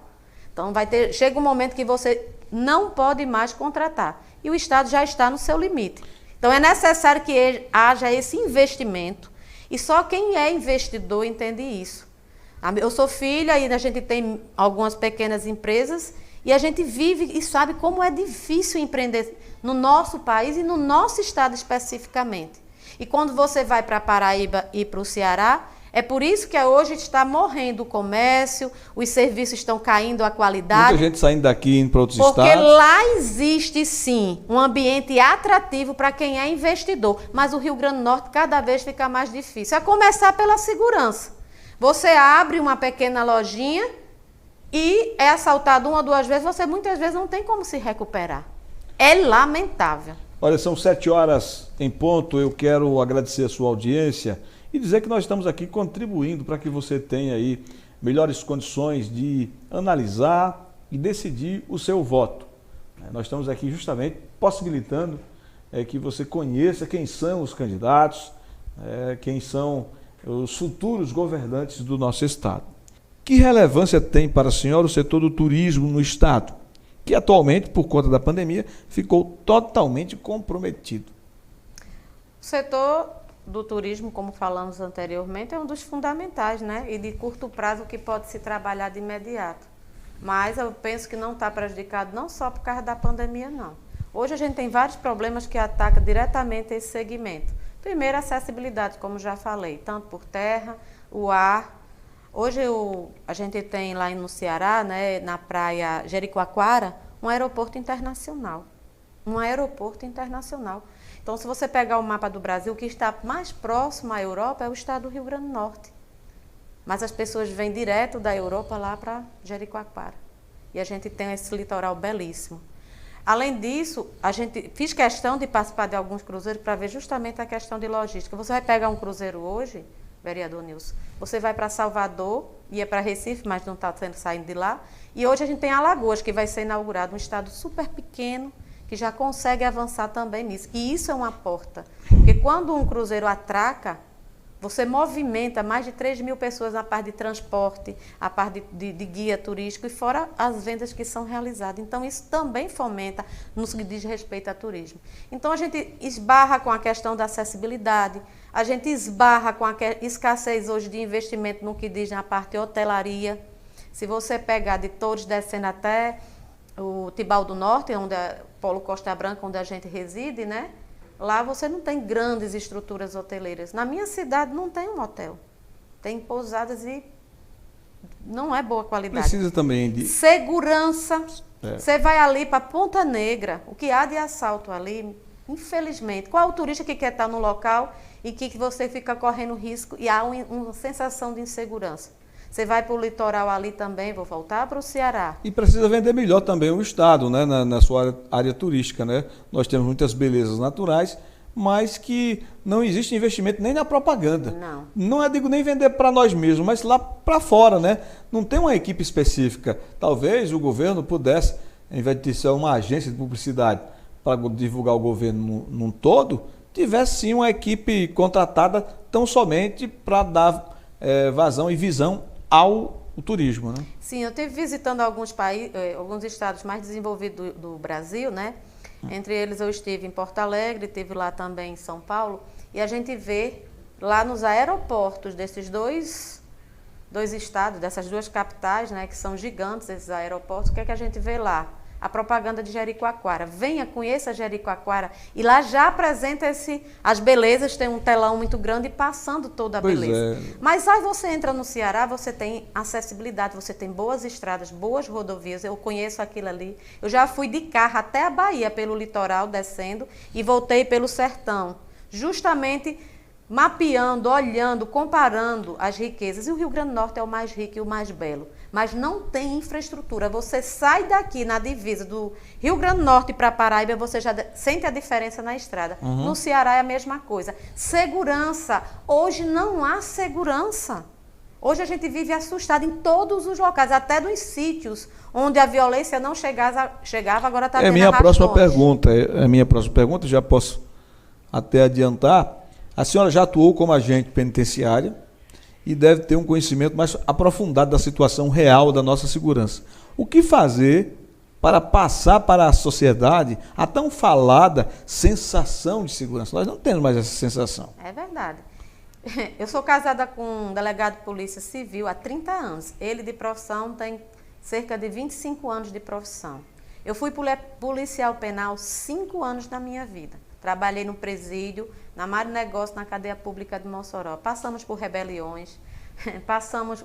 Então, chega um momento que você não pode mais contratar e o Estado já está no seu limite. Então, é necessário que haja esse investimento e só quem é investidor entende isso. Eu sou filha e a gente tem algumas pequenas empresas e a gente vive e sabe como é difícil empreender no nosso país e no nosso estado especificamente. E quando você vai para a Paraíba e para o Ceará, é por isso que hoje está morrendo o comércio, os serviços estão caindo a qualidade. Muita gente saindo daqui indo para outros porque estados. Porque lá existe sim um ambiente atrativo para quem é investidor, mas o Rio Grande do Norte cada vez fica mais difícil. A começar pela segurança. Você abre uma pequena lojinha e é assaltado 1 ou 2 vezes, você muitas vezes não tem como se recuperar. É lamentável. Olha, são 7 horas em ponto, eu quero agradecer a sua audiência e dizer que nós estamos aqui contribuindo para que você tenha aí melhores condições de analisar e decidir o seu voto. Nós estamos aqui justamente possibilitando que você conheça quem são os candidatos, quem são os futuros governantes do nosso estado. Que relevância tem para a senhora o setor do turismo no estado, que atualmente, por conta da pandemia, ficou totalmente comprometido? O setor do turismo, como falamos anteriormente, é um dos fundamentais, né? E de curto prazo que pode se trabalhar de imediato. Mas eu penso que não está prejudicado não só por causa da pandemia, não. Hoje a gente tem vários problemas que atacam diretamente esse segmento. Primeiro, a acessibilidade, como já falei, tanto por terra, o ar. Hoje a gente tem lá no Ceará, né, na praia Jericoacoara, um aeroporto internacional. Um aeroporto internacional. Então, se você pegar o mapa do Brasil, o que está mais próximo à Europa é o estado do Rio Grande do Norte. Mas as pessoas vêm direto da Europa lá para Jericoacoara. E a gente tem esse litoral belíssimo. Além disso, fiz questão de participar de alguns cruzeiros para ver justamente a questão de logística. Você vai pegar um cruzeiro hoje, vereador Nilson, você vai para Salvador, ia para Recife, mas não está saindo de lá. E hoje a gente tem Alagoas, que vai ser inaugurado, um estado super pequeno, que já consegue avançar também nisso. E isso é uma porta. Porque quando um cruzeiro atraca, você movimenta mais de 3.000 pessoas na parte de transporte, a parte de guia turístico e fora as vendas que são realizadas. Então, isso também fomenta no que diz respeito a turismo. Então, a gente esbarra com a questão da acessibilidade, a gente esbarra com a escassez hoje de investimento no que diz na parte de hotelaria. Se você pegar de Torres descendo até o Tibau do Norte, onde é Polo Costa Branca, onde a gente reside, né? Lá você não tem grandes estruturas hoteleiras. Na minha cidade não tem um hotel. Tem pousadas e não é boa qualidade. Precisa também de... Segurança. Você vai ali para Ponta Negra, o que há de assalto ali, infelizmente. Qual é o turista que quer estar no local e que você fica correndo risco e há uma sensação de insegurança? Você vai para o litoral ali também, vou voltar para o Ceará. E precisa vender melhor também o estado, né, na sua área turística, né? Nós temos muitas belezas naturais, mas que não existe investimento nem na propaganda. Não digo nem vender para nós mesmos, mas lá para fora, né? Não tem uma equipe específica. Talvez o governo pudesse, ao invés de ser uma agência de publicidade para divulgar o governo num todo, tivesse sim uma equipe contratada tão somente para dar vazão e visão ao turismo, né? Sim, eu estive visitando alguns países, alguns estados mais desenvolvidos do Brasil, né? Entre eles eu estive em Porto Alegre, estive lá também em São Paulo, e a gente vê lá nos aeroportos desses dois estados, dessas duas capitais, né, que são gigantes esses aeroportos, o que é que a gente vê lá? A propaganda de Jericoacoara. Venha, conheça Jericoacoara. E lá já apresenta as belezas, tem um telão muito grande passando toda a beleza. Mas aí você entra no Ceará, você tem acessibilidade, você tem boas estradas, boas rodovias. Eu conheço aquilo ali. Eu já fui de carro até a Bahia, pelo litoral, descendo, e voltei pelo sertão. Justamente mapeando, olhando, comparando as riquezas. E o Rio Grande do Norte é o mais rico e o mais belo. Mas não tem infraestrutura. Você sai daqui na divisa do Rio Grande do Norte para Paraíba, você já sente a diferença na estrada. No Ceará é a mesma coisa. Segurança. Hoje não há segurança. Hoje a gente vive assustado em todos os locais, até nos sítios onde a violência não chegava, agora está tendo a minha próxima pergunta, já posso até adiantar. A senhora já atuou como agente penitenciária e deve ter um conhecimento mais aprofundado da situação real da nossa segurança. O que fazer para passar para a sociedade a tão falada sensação de segurança? Nós não temos mais essa sensação. É verdade. Eu sou casada com um delegado de polícia civil há 30 anos. Ele de profissão tem cerca de 25 anos de profissão. Eu fui policial penal 5 anos na minha vida. Trabalhei no presídio, na Mário Negócio, na cadeia pública de Mossoró. Passamos por rebeliões,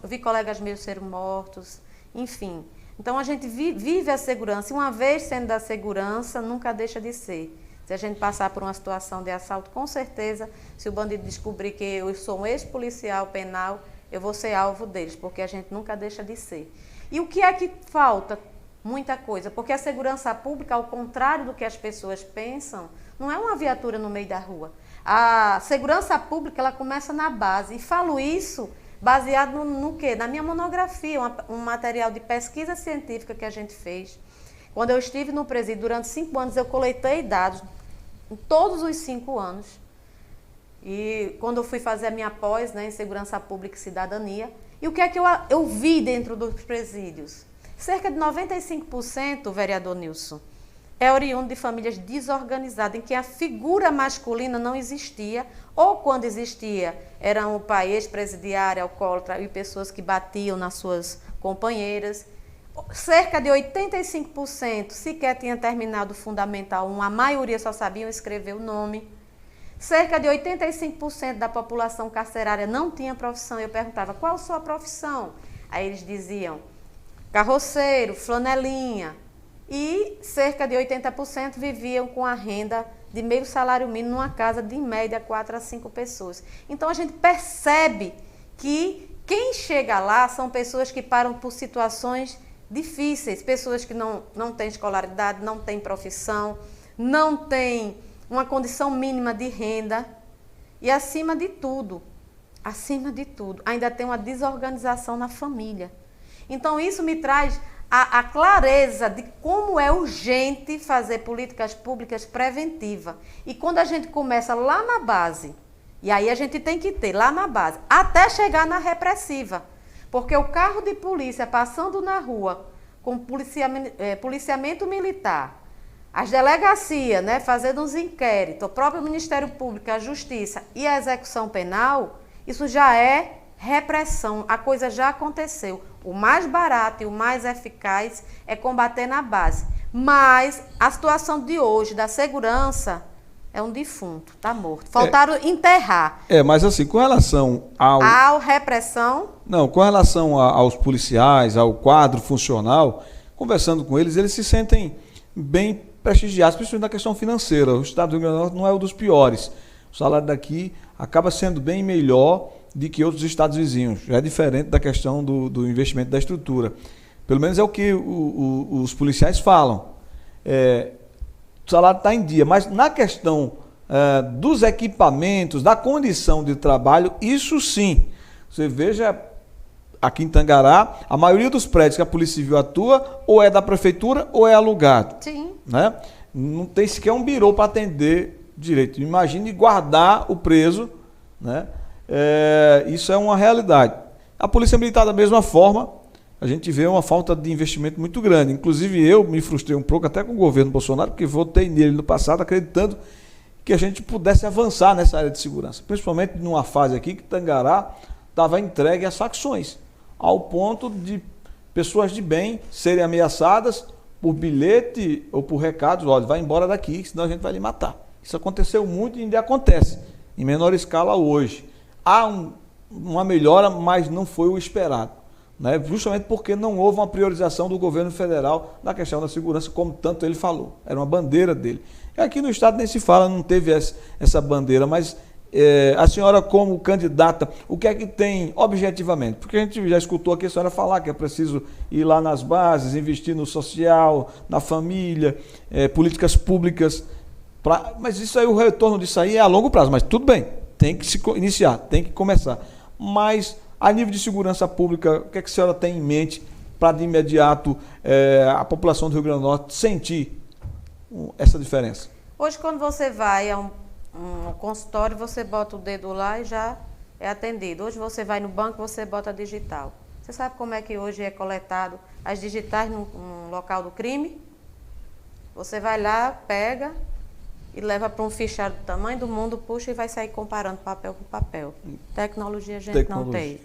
vi colegas meus serem mortos, enfim. Então a gente vive a segurança, e uma vez sendo da segurança, nunca deixa de ser. Se a gente passar por uma situação de assalto, com certeza, se o bandido descobrir que eu sou um ex-policial penal, eu vou ser alvo deles, porque a gente nunca deixa de ser. E o que é que falta? Muita coisa, porque a segurança pública, ao contrário do que as pessoas pensam, não é uma viatura no meio da rua. A segurança pública, ela começa na base. E falo isso baseado no quê? Na minha monografia, um material de pesquisa científica que a gente fez. Quando eu estive no presídio durante 5 anos, eu coletei dados em todos os 5 anos. E quando eu fui fazer a minha pós, né, em Segurança Pública e Cidadania, e o que é que eu vi dentro dos presídios? Cerca de 95%, vereador Nilson, é oriundo de famílias desorganizadas, em que a figura masculina não existia, ou quando existia, eram o pai ex-presidiário, alcoólatra e pessoas que batiam nas suas companheiras. Cerca de 85% sequer tinha terminado o Fundamental 1, a maioria só sabiam escrever o nome. Cerca de 85% da população carcerária não tinha profissão. Eu perguntava, qual a sua profissão? Aí eles diziam, carroceiro, flanelinha. E cerca de 80% viviam com a renda de meio salário mínimo numa casa de, em média, 4 a 5 pessoas. Então, a gente percebe que quem chega lá são pessoas que param por situações difíceis, pessoas que não têm escolaridade, não têm profissão, não têm uma condição mínima de renda e, acima de tudo, ainda tem uma desorganização na família. Então, isso me traz a clareza de como é urgente fazer políticas públicas preventivas. E quando a gente começa lá na base, e aí a gente tem que ter lá na base, até chegar na repressiva, porque o carro de polícia passando na rua com policiamento militar, as delegacias, né, fazendo uns inquéritos, o próprio Ministério Público, a Justiça e a execução penal, isso já é repressão, a coisa já aconteceu. O mais barato e o mais eficaz é combater na base. Mas a situação de hoje da segurança, é um defunto, está morto. Faltaram enterrar. Mas assim, com relação ao repressão... Não, com relação aos policiais, ao quadro funcional, conversando com eles, eles se sentem bem prestigiados, principalmente na questão financeira. O estado do Rio Grande do Norte não é um dos piores. O salário daqui acaba sendo bem melhor do que outros estados vizinhos. Já é diferente da questão do investimento da estrutura. Pelo menos é o que os policiais falam. O salário está em dia, mas na questão dos equipamentos, da condição de trabalho, isso sim. Você veja, aqui em Tangará, a maioria dos prédios que a Polícia Civil atua ou é da prefeitura ou é alugado. Sim. Né? Não tem sequer um birô para atender direito. Imagine guardar o preso, né? Isso é uma realidade. A Polícia Militar, da mesma forma, a gente vê uma falta de investimento muito grande. Inclusive, eu me frustrei um pouco até com o governo Bolsonaro, porque votei nele no passado, acreditando que a gente pudesse avançar nessa área de segurança. Principalmente numa fase aqui que Tangará estava entregue às facções, ao ponto de pessoas de bem serem ameaçadas por bilhete ou por recados: olha, vai embora daqui, senão a gente vai lhe matar. Isso aconteceu muito e ainda acontece, em menor escala hoje. Há uma melhora, mas não foi o esperado, né? Justamente porque não houve uma priorização do governo federal na questão da segurança, como tanto ele falou. Era uma bandeira dele. E aqui no estado nem se fala, não teve essa bandeira, mas a senhora, como candidata, o que é que tem objetivamente? Porque a gente já escutou aqui a senhora falar que é preciso ir lá nas bases, investir no social, na família, políticas públicas. Mas isso aí, o retorno disso aí é a longo prazo, mas tudo bem, tem que se iniciar, tem que começar. Mas a nível de segurança pública, o que é que a senhora tem em mente para de imediato a população do Rio Grande do Norte sentir essa diferença? Hoje, quando você vai a um consultório, você bota o dedo lá e já é atendido. Hoje você vai no banco, você bota digital. Você sabe como é que hoje é coletado as digitais no local do crime? Você vai lá, pega e leva para um fichário do tamanho do mundo, puxa e vai sair comparando papel com papel. Tecnologia a gente não tem.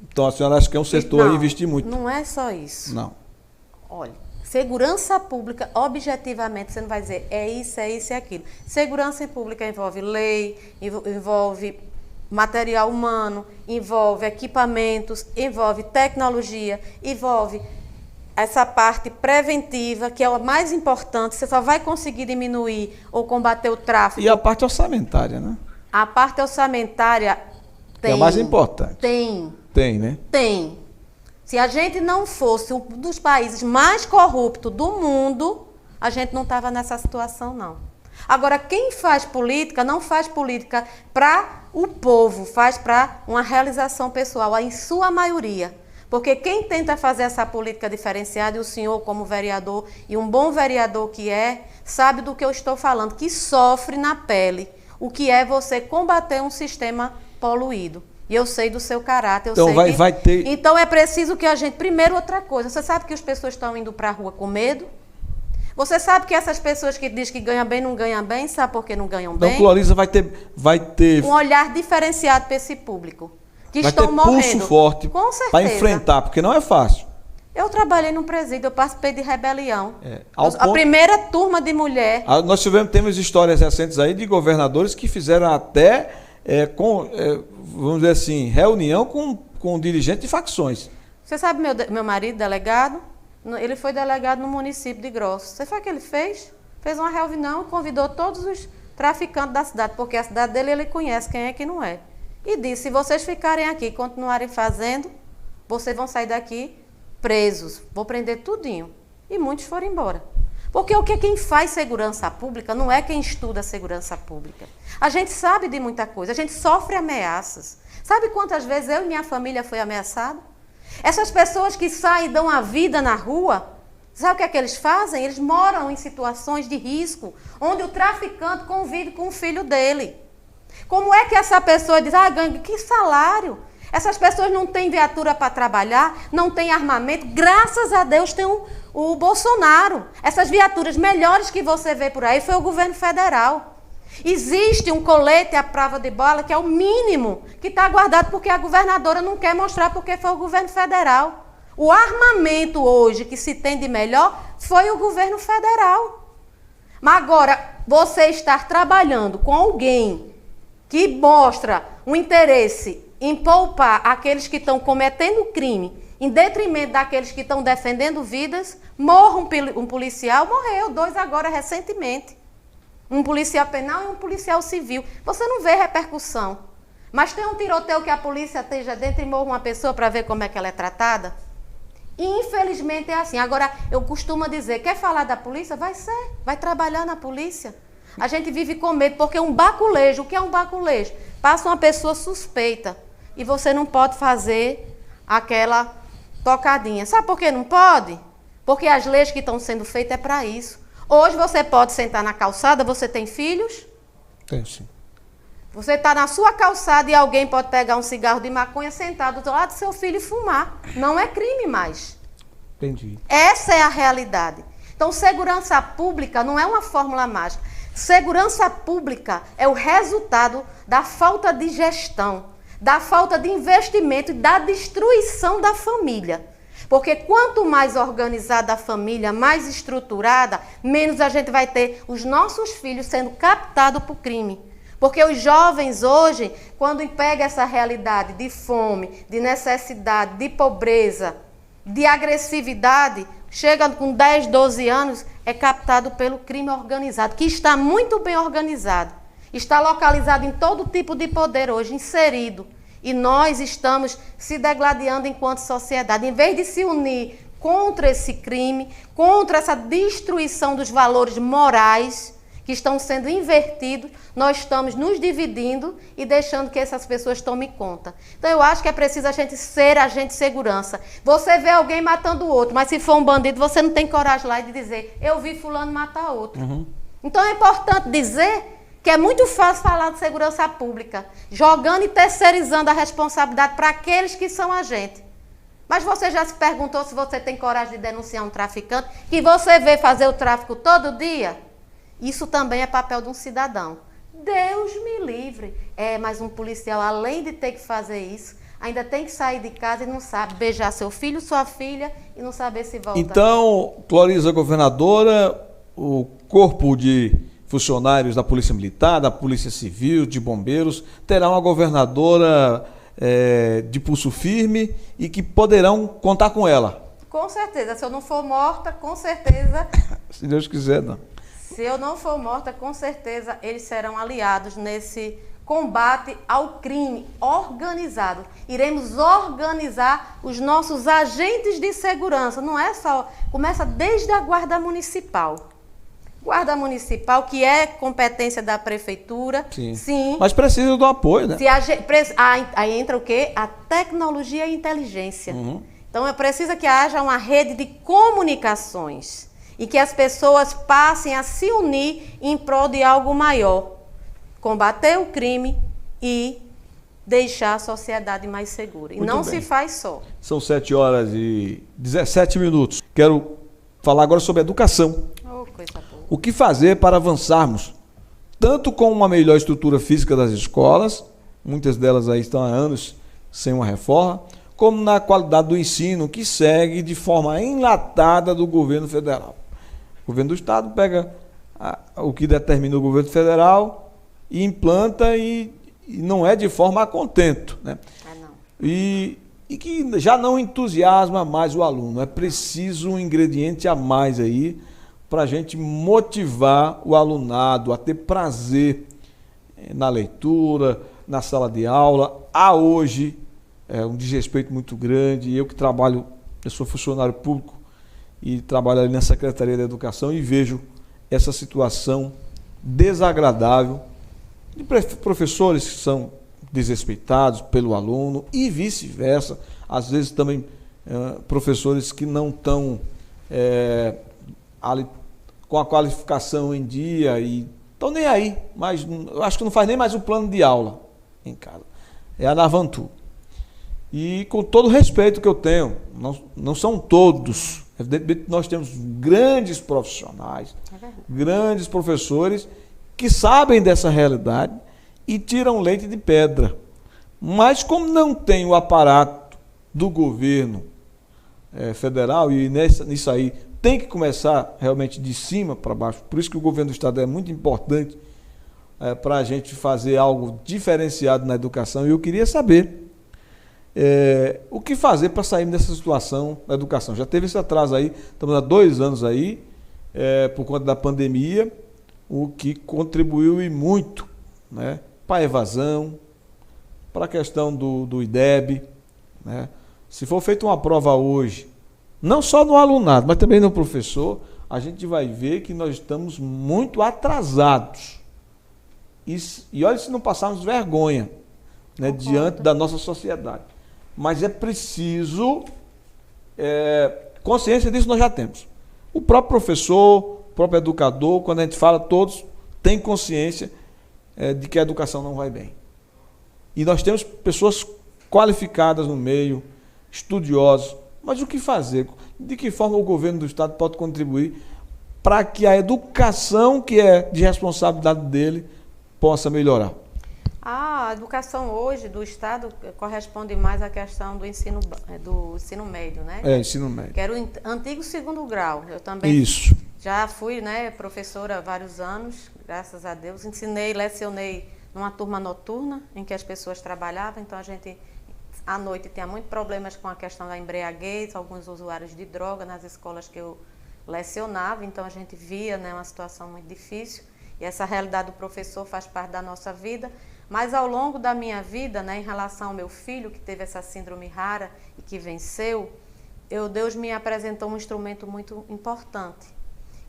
Então a senhora acha que é um setor a investir muito? Não é só isso. Não. Olha, segurança pública, objetivamente, você não vai dizer é isso e aquilo. Segurança pública envolve lei, envolve material humano, envolve equipamentos, envolve tecnologia, envolve essa parte preventiva, que é a mais importante. Você só vai conseguir diminuir ou combater o tráfico. E a parte orçamentária, né? A parte orçamentária tem. É a mais importante. Tem, né? Tem. Se a gente não fosse um dos países mais corruptos do mundo, a gente não estava nessa situação, não. Agora, quem faz política, não faz política para o povo, faz para uma realização pessoal, em sua maioria. Porque quem tenta fazer essa política diferenciada, e o senhor como vereador, e um bom vereador que sabe do que eu estou falando, que sofre na pele o que é você combater um sistema poluído. E eu sei do seu caráter, então vai ter... Então é preciso que a gente... Primeiro, outra coisa, você sabe que as pessoas estão indo para a rua com medo? Você sabe que essas pessoas que dizem que ganham bem, não ganham bem, sabe por que não ganham bem? Então, Cloriza vai ter... um olhar diferenciado para esse público. Que vai estão ter morrendo. Pulso forte para enfrentar, porque não é fácil. Eu trabalhei num presídio, eu participei de rebelião. A primeira turma de mulher... Nós temos histórias recentes aí de governadores que fizeram até, vamos dizer assim, reunião com dirigentes de facções. Você sabe meu marido, delegado? Ele foi delegado no município de Grossos. Você sabe o que ele fez? Fez uma reunião, convidou todos os traficantes da cidade, porque a cidade dele ele conhece quem é e quem não é. E disse, se vocês ficarem aqui e continuarem fazendo, vocês vão sair daqui presos. Vou prender tudinho. E muitos foram embora. Porque o que quem faz segurança pública não é quem estuda segurança pública. A gente sabe de muita coisa, a gente sofre ameaças. Sabe quantas vezes eu e minha família foi ameaçada? Essas pessoas que saem e dão a vida na rua, sabe o que é que eles fazem? Eles moram em situações de risco, onde o traficante convive com o filho dele. Como é que essa pessoa diz, gangue, que salário? Essas pessoas não têm viatura para trabalhar, não têm armamento. Graças a Deus tem o Bolsonaro. Essas viaturas melhores que você vê por aí foi o governo federal. Existe um colete à prova de bala que é o mínimo que está guardado porque a governadora não quer mostrar porque foi o governo federal. O armamento hoje que se tem de melhor foi o governo federal. Mas agora, você estar trabalhando com alguém que mostra um interesse em poupar aqueles que estão cometendo crime, em detrimento daqueles que estão defendendo vidas, um policial, morreu, 2 agora recentemente. Um policial penal e um policial civil. Você não vê repercussão. Mas tem um tiroteio que a polícia esteja dentro e morra uma pessoa para ver como é que ela é tratada? E infelizmente é assim. Agora, eu costumo dizer, quer falar da polícia? Vai trabalhar na polícia. A gente vive com medo, porque um baculejo, o que é um baculejo? Passa uma pessoa suspeita e você não pode fazer aquela tocadinha. Sabe por que não pode? Porque as leis que estão sendo feitas é para isso. Hoje você pode sentar na calçada, você tem filhos? Tem sim. Você está na sua calçada e alguém pode pegar um cigarro de maconha sentado do lado do seu filho e fumar. Não é crime mais. Entendi. Essa é a realidade. Então, segurança pública não é uma fórmula mágica. Segurança pública é o resultado da falta de gestão, da falta de investimento e da destruição da família. Porque quanto mais organizada a família, mais estruturada, menos a gente vai ter os nossos filhos sendo captados por crime. Porque os jovens hoje, quando pegam essa realidade de fome, de necessidade, de pobreza, de agressividade, chega com 10, 12 anos, é captado pelo crime organizado, que está muito bem organizado. Está localizado em todo tipo de poder hoje, inserido. E nós estamos se degladiando enquanto sociedade. Em vez de se unir contra esse crime, contra essa destruição dos valores morais que estão sendo invertidos, nós estamos nos dividindo e deixando que essas pessoas tomem conta. Então eu acho que é preciso a gente ser agente de segurança. Você vê alguém matando o outro, mas se for um bandido, você não tem coragem lá de dizer, eu vi fulano matar outro. Então é importante dizer que é muito fácil falar de segurança pública, jogando e terceirizando a responsabilidade para aqueles que são agentes. Mas você já se perguntou se você tem coragem de denunciar um traficante, que você vê fazer o tráfico todo dia? Isso também é papel de um cidadão. Deus me livre. Mas um policial, além de ter que fazer isso, ainda tem que sair de casa e não sabe beijar seu filho, sua filha e não saber se volta. Então, Cloriza, governadora, o corpo de funcionários da Polícia Militar, da Polícia Civil, de bombeiros, terá uma governadora de pulso firme e que poderão contar com ela. Com certeza. Se eu não for morta, com certeza... Se Deus quiser, não. Se eu não for morta, com certeza eles serão aliados nesse combate ao crime organizado. Iremos organizar os nossos agentes de segurança. Não é só... Começa desde a Guarda Municipal. Guarda Municipal, que é competência da Prefeitura. Sim. Mas precisa do apoio, né? Aí entra o quê? A tecnologia e a inteligência. Então, é preciso que haja uma rede de comunicações e que as pessoas passem a se unir em prol de algo maior. Combater o crime e deixar a sociedade mais segura. E Muito não bem. se faz só. São 7h17. Quero falar agora sobre educação. Oh, coisa boa. O que fazer para avançarmos, tanto com uma melhor estrutura física das escolas, muitas delas aí estão há anos sem uma reforma, como na qualidade do ensino, que segue de forma enlatada do governo federal. O governo do estado pega o que determina o governo federal e implanta e não é de forma a contento, né? Não. E que já não entusiasma mais o aluno. É preciso um ingrediente a mais aí para a gente motivar o alunado a ter prazer na leitura, na sala de aula. Há hoje um desrespeito muito grande. Eu que trabalho, eu sou funcionário público e trabalho ali na Secretaria da Educação e vejo essa situação desagradável de professores que são desrespeitados pelo aluno e vice-versa. Às vezes também professores que não estão ali com a qualificação em dia e estão nem aí, mas eu acho que não faz nem mais o plano de aula em casa. É a Navantu. E com todo o respeito que eu tenho, não são todos. Evidentemente nós temos grandes profissionais, grandes professores que sabem dessa realidade e tiram leite de pedra. Mas como não tem o aparato do governo federal, e nisso aí tem que começar realmente de cima para baixo. Por isso que o governo do estado é muito importante para a gente fazer algo diferenciado na educação. E eu queria saber o que fazer para sair dessa situação da educação. Já teve esse atraso aí, estamos há 2 anos aí, por conta da pandemia, o que contribuiu e muito, né, para a evasão, para a questão do IDEB, né? Se for feita uma prova hoje, não só no alunado, mas também no professor, a gente vai ver que nós estamos muito atrasados. E olha se não passarmos vergonha, né, diante da nossa sociedade. Mas é preciso, consciência disso nós já temos. O próprio professor, o próprio educador, quando a gente fala, todos têm consciência de que a educação não vai bem. E nós temos pessoas qualificadas no meio, estudiosos, mas o que fazer? De que forma o governo do estado pode contribuir para que a educação, que é de responsabilidade dele, possa melhorar? A educação hoje do estado corresponde mais à questão do ensino médio, né? Ensino médio. Que era o antigo 2º grau. Eu também Isso. Já fui, né, professora há vários anos, graças a Deus. Lecionei numa turma noturna, em que as pessoas trabalhavam, então a gente, à noite, tinha muitos problemas com a questão da embriaguez, alguns usuários de droga nas escolas que eu lecionava, então a gente via, né, uma situação muito difícil, e essa realidade do professor faz parte da nossa vida. Mas ao longo da minha vida, né, em relação ao meu filho, que teve essa síndrome rara e que venceu, Deus me apresentou um instrumento muito importante,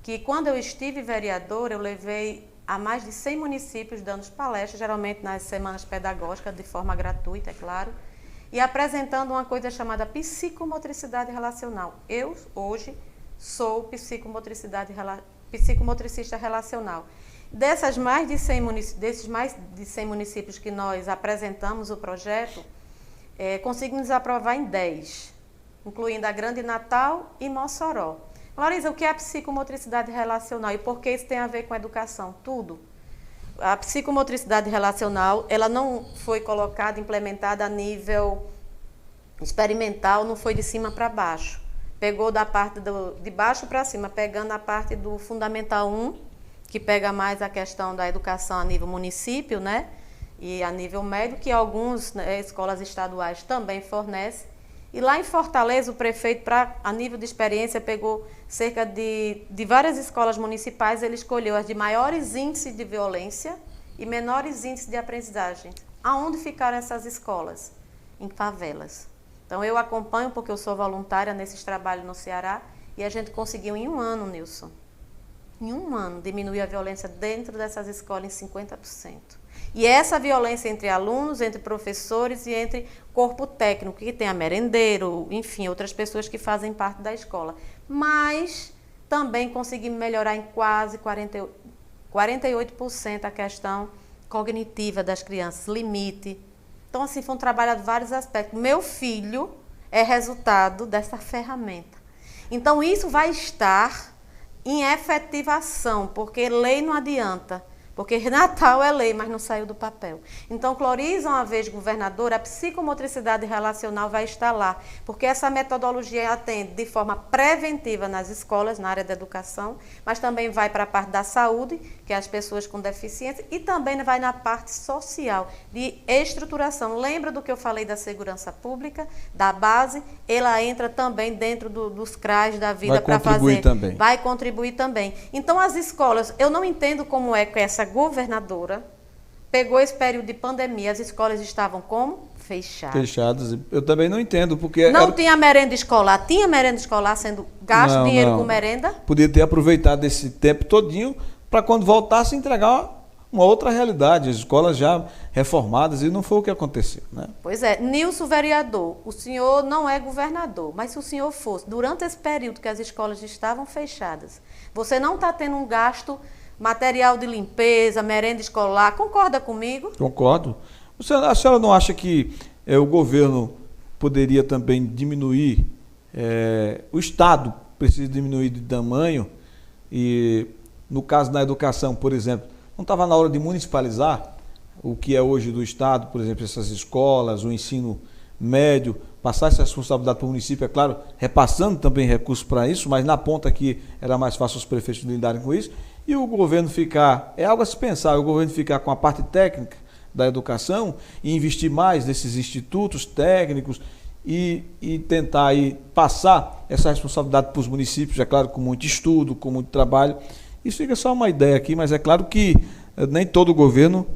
que quando eu estive vereadora, eu levei a mais de 100 municípios dando palestras, geralmente nas semanas pedagógicas, de forma gratuita, é claro, e apresentando uma coisa chamada psicomotricidade relacional. Eu, hoje, sou psicomotricista relacional. Desses mais de 100 municípios que nós apresentamos o projeto, conseguimos aprovar em 10, incluindo a Grande Natal e Mossoró. Larisa, o que é a psicomotricidade relacional e por que isso tem a ver com a educação? Tudo. A psicomotricidade relacional, ela não foi colocada, implementada a nível experimental, não foi de cima para baixo. Pegou da parte de baixo para cima, pegando a parte do Fundamental 1, que pega mais a questão da educação a nível município, né? E a nível médio, que algumas escolas estaduais também fornecem. E lá em Fortaleza, o prefeito, a nível de experiência, pegou cerca de várias escolas municipais, ele escolheu as de maiores índices de violência e menores índices de aprendizagem. Aonde ficaram essas escolas? Em favelas. Então, eu acompanho, porque eu sou voluntária nesses trabalhos no Ceará, e a gente conseguiu em 1 ano, Nilson, em 1 ano, diminuir a violência dentro dessas escolas em 50%. E essa violência entre alunos, entre professores e entre corpo técnico, que tem a merendeiro, enfim, outras pessoas que fazem parte da escola. Mas também conseguimos melhorar em quase 48% a questão cognitiva das crianças, limite. Então, assim, foi um trabalho de vários aspectos. Meu filho é resultado dessa ferramenta. Então, isso vai estar em efetivação, porque lei não adianta. Porque Natal é lei, mas não saiu do papel. Então, Cloriza, uma vez governadora, a psicomotricidade relacional vai estar lá. Porque essa metodologia atende de forma preventiva nas escolas, na área da educação, mas também vai para a parte da saúde, que é as pessoas com deficiência, e também vai na parte social, de estruturação. Lembra do que eu falei da segurança pública, da base? Ela entra também dentro dos CRAs da vida para fazer. Também. Vai contribuir também. Então, as escolas, eu não entendo como é que essa governadora pegou esse período de pandemia, as escolas estavam como? Fechadas. Eu também não entendo, porque... Não tinha merenda escolar. Tinha merenda escolar sendo gasto dinheiro com merenda? Podia ter aproveitado esse tempo todinho para quando voltasse entregar uma outra realidade, as escolas já reformadas, e não foi o que aconteceu, né? Pois é. Nilson, vereador, o senhor não é governador, mas se o senhor fosse, durante esse período que as escolas estavam fechadas, você não está tendo um gasto material de limpeza, merenda escolar, concorda comigo? Concordo. A senhora não acha que o governo poderia também diminuir, o Estado precisa diminuir de tamanho, e no caso da educação, por exemplo, não estava na hora de municipalizar o que é hoje do Estado, por exemplo, essas escolas, o ensino médio, passar essa responsabilidade para o município, é claro, repassando também recursos para isso, mas na ponta aqui era mais fácil os prefeitos lidarem com isso, e o governo ficar, é algo a se pensar, o governo ficar com a parte técnica da educação e investir mais nesses institutos técnicos e tentar aí passar essa responsabilidade para os municípios, é claro, com muito estudo, com muito trabalho. Isso fica só uma ideia aqui, mas é claro que nem todo governo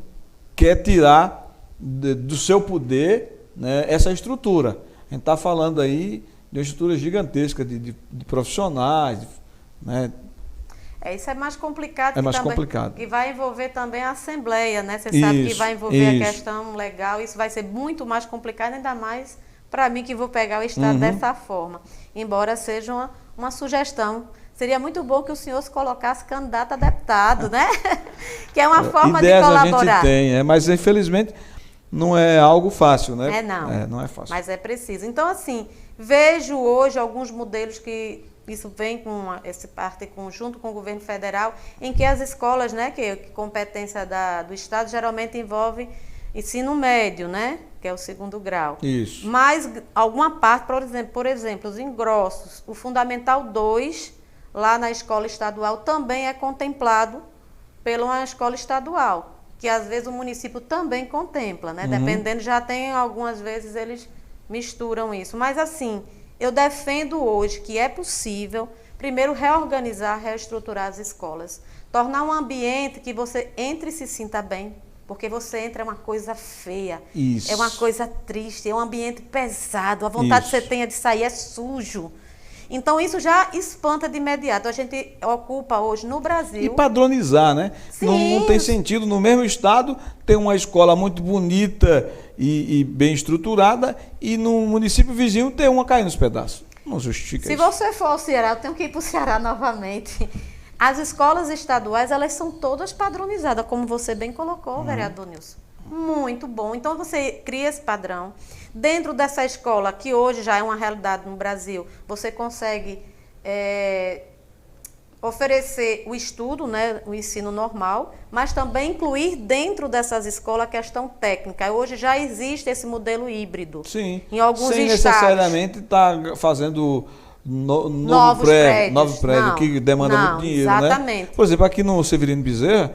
quer tirar do seu poder, né, essa estrutura. A gente está falando aí de uma estrutura gigantesca de profissionais, né? Isso é mais complicado. É mais complicado. Que vai envolver também a Assembleia, né? Você sabe que vai envolver a questão legal, isso vai ser muito mais complicado, ainda mais para mim que vou pegar o Estado dessa forma. Embora seja uma sugestão. Seria muito bom que o senhor se colocasse candidato a deputado, né? Que é uma forma de colaborar. A gente tem, mas infelizmente não é algo fácil, né? Não é fácil. Mas é preciso. Então, assim, vejo hoje alguns modelos que isso vem com esse parte conjunto com o governo federal, em que as escolas, né, que competência do Estado, geralmente envolve ensino médio, né, que é o 2º grau. Isso. Mas alguma parte, por exemplo, os engrossos, o Fundamental 2, lá na escola estadual, também é contemplado pela uma escola estadual, que às vezes o município também contempla, né? Dependendo, já tem algumas vezes eles misturam isso. Mas assim, eu defendo hoje que é possível, primeiro, reorganizar, reestruturar as escolas, tornar um ambiente que você entre e se sinta bem, porque você entra é uma coisa feia, isso. É uma coisa triste, é um ambiente pesado, a vontade que você tenha de sair é sujo. Então, isso já espanta de imediato. A gente ocupa hoje no Brasil... E padronizar, né? Sim. Não tem sentido, no mesmo estado, ter uma escola muito bonita e bem estruturada e no município vizinho ter uma caindo nos pedaços. Não justifica isso. Se você for ao Ceará, eu tenho que ir para o Ceará novamente. As escolas estaduais, elas são todas padronizadas, como você bem colocou, vereador Nilson. Muito bom. Então, você cria esse padrão. Dentro dessa escola, que hoje já é uma realidade no Brasil, você consegue oferecer o estudo, né, o ensino normal, mas também incluir dentro dessas escolas a questão técnica. Hoje já existe esse modelo híbrido. Sim. Em alguns sem estados. necessariamente estar fazendo novos prédios que demanda muito dinheiro, exatamente. né? Por exemplo, aqui no Severino Bezerra,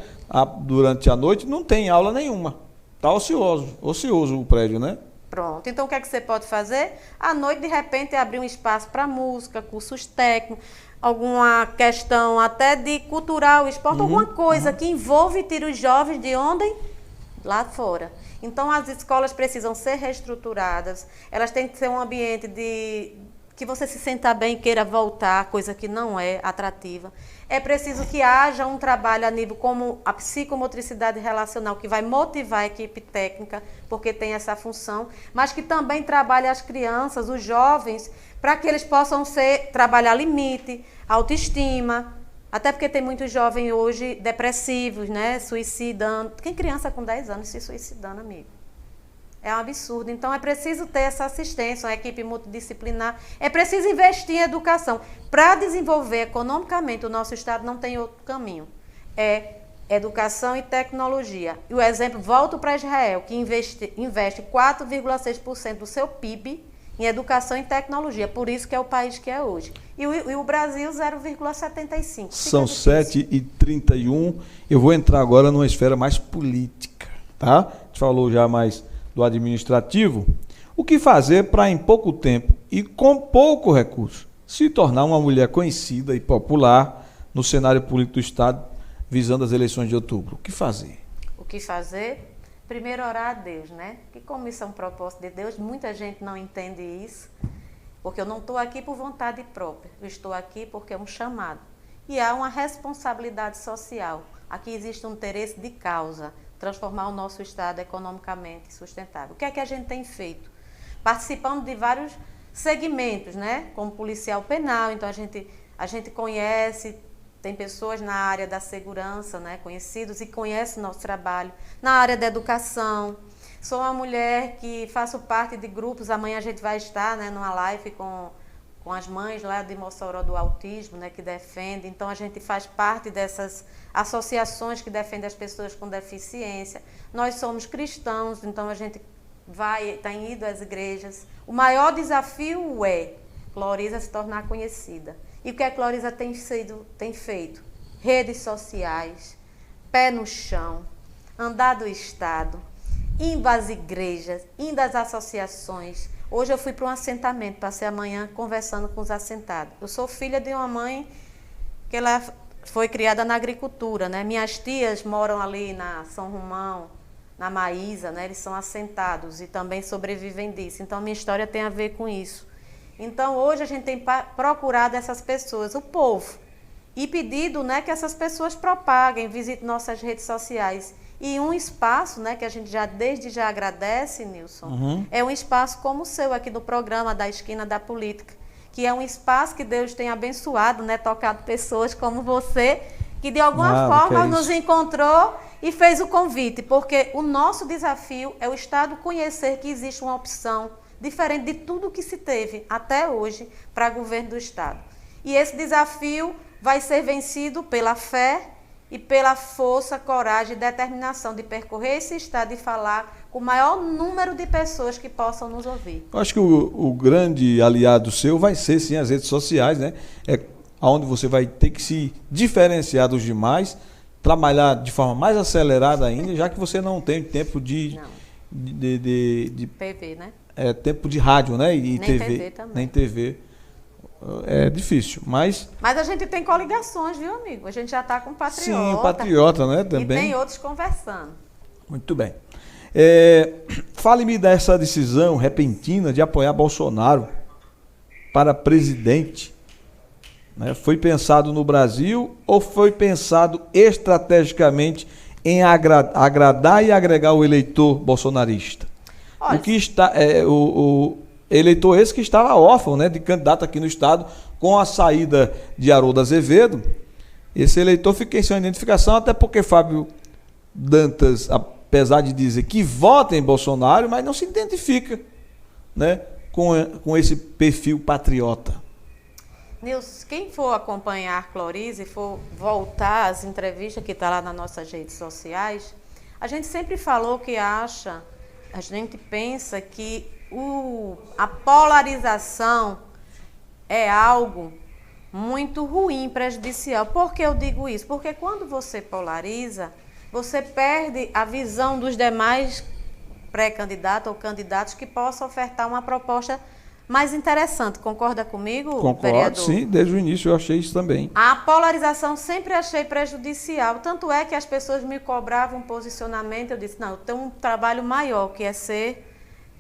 durante a noite não tem aula nenhuma. Está ocioso o prédio, né? Pronto. Então, o que é que você pode fazer? À noite, de repente, abrir um espaço para música, cursos técnicos, alguma questão até de cultural, esporte, alguma coisa que envolve e tira os jovens de onde? Lá fora. Então, as escolas precisam ser reestruturadas, elas têm que ser um ambiente que você se sinta bem e queira voltar, coisa que não é atrativa. É preciso que haja um trabalho a nível como a psicomotricidade relacional, que vai motivar a equipe técnica, porque tem essa função, mas que também trabalhe as crianças, os jovens, para que eles possam trabalhar limite, autoestima, até porque tem muitos jovens hoje depressivos, né, suicidando. Tem criança com 10 anos se suicidando, amigo. É um absurdo. Então, é preciso ter essa assistência, uma equipe multidisciplinar. É preciso investir em educação. Para desenvolver economicamente o nosso Estado, não tem outro caminho. É educação e tecnologia. E o exemplo, volto para Israel, que investe 4,6% do seu PIB em educação e tecnologia. Por isso que é o país que é hoje. E o Brasil, 0,75%. São 7h31. Eu vou entrar agora numa esfera mais política, tá? A gente falou já mais do administrativo. O que fazer para, em pouco tempo e com pouco recurso, se tornar uma mulher conhecida e popular no cenário político do Estado, visando as eleições de outubro? O que fazer? O que fazer? Primeiro, orar a Deus, né? Que como isso é um propósito de Deus, muita gente não entende isso, porque eu não estou aqui por vontade própria, eu estou aqui porque é um chamado. E há uma responsabilidade social. Aqui existe um interesse de causa, transformar o nosso Estado economicamente sustentável. O que é que a gente tem feito? Participando de vários segmentos, né? Como policial penal, então a gente conhece, tem pessoas na área da segurança, né? Conhecidos e conhecem o nosso trabalho. Na área da educação. Sou uma mulher que faço parte de grupos, amanhã a gente vai estar, né, numa live com as mães lá de Mossoró do autismo, né, que defendem. Então, a gente faz parte dessas associações que defendem as pessoas com deficiência. Nós somos cristãos, então a gente tem ido às igrejas. O maior desafio é Cloriza se tornar conhecida. E o que a Cloriza tem feito? Redes sociais, pé no chão, andar do Estado, indo às igrejas, indo às associações. Hoje eu fui para um assentamento, passei a manhã conversando com os assentados. Eu sou filha de uma mãe que ela foi criada na agricultura, né? Minhas tias moram ali na São Romão, na Maísa, né? Eles são assentados e também sobrevivem disso. Então, minha história tem a ver com isso. Então, hoje a gente tem procurado essas pessoas, o povo, e pedido, né, que essas pessoas propaguem, visitem nossas redes sociais. E um espaço, né, que a gente desde já agradece, Nilson, é um espaço como o seu aqui do programa da Esquina da Política, que é um espaço que Deus tem abençoado, né, tocado pessoas como você, que de alguma forma nos encontrou e fez o convite, porque o nosso desafio é o Estado conhecer que existe uma opção diferente de tudo que se teve até hoje para governo do Estado. E esse desafio vai ser vencido pela fé e pela força, coragem e determinação de percorrer esse Estado e falar com o maior número de pessoas que possam nos ouvir. Eu acho que o grande aliado seu vai ser, sim, as redes sociais, né? É onde você vai ter que se diferenciar dos demais, trabalhar de forma mais acelerada ainda, já que você não tem tempo de PV, né? Tempo de rádio, né? E nem TV também. Nem TV. É difícil, mas... Mas a gente tem coligações, viu, amigo? A gente já está com o Patriota. Sim, o Patriota, né? Também. E tem outros conversando. Muito bem. Fale-me dessa decisão repentina de apoiar Bolsonaro para presidente. Né? Foi pensado no Brasil ou foi pensado estrategicamente em agradar e agregar o eleitor bolsonarista? Olha, o que está... eleitor esse que estava órfão, né, de candidato aqui no estado, com a saída de Haroldo Azevedo. Esse eleitor fica sem identificação, até porque Fábio Dantas, apesar de dizer que vota em Bolsonaro, mas não se identifica, né, com esse perfil patriota. Nilson, quem for acompanhar Cloriza e for voltar às entrevistas que está lá nas nossas redes sociais, a gente sempre falou que a gente pensa que a polarização é algo muito ruim, prejudicial. Por que eu digo isso? Porque quando você polariza, você perde a visão dos demais pré-candidatos ou candidatos que possam ofertar uma proposta mais interessante. Concorda comigo, Concordo, vereador? Sim, desde o início eu achei isso também. A polarização sempre achei prejudicial. Tanto é que as pessoas me cobravam um posicionamento. Eu disse, não, eu tenho um trabalho maior, que é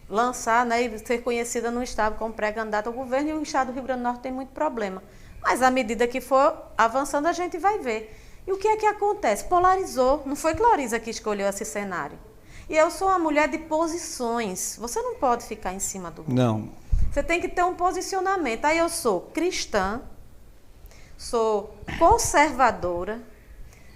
lançar, né, e ser conhecida no Estado como pré-candidata ao governo, e o Estado do Rio Grande do Norte tem muito problema. Mas à medida que for avançando, a gente vai ver. E o que é que acontece? Polarizou. Não foi Cloriza que escolheu esse cenário. E eu sou uma mulher de posições. Você não pode ficar em cima do muro. Não. Você tem que ter um posicionamento. Aí eu sou cristã, sou conservadora,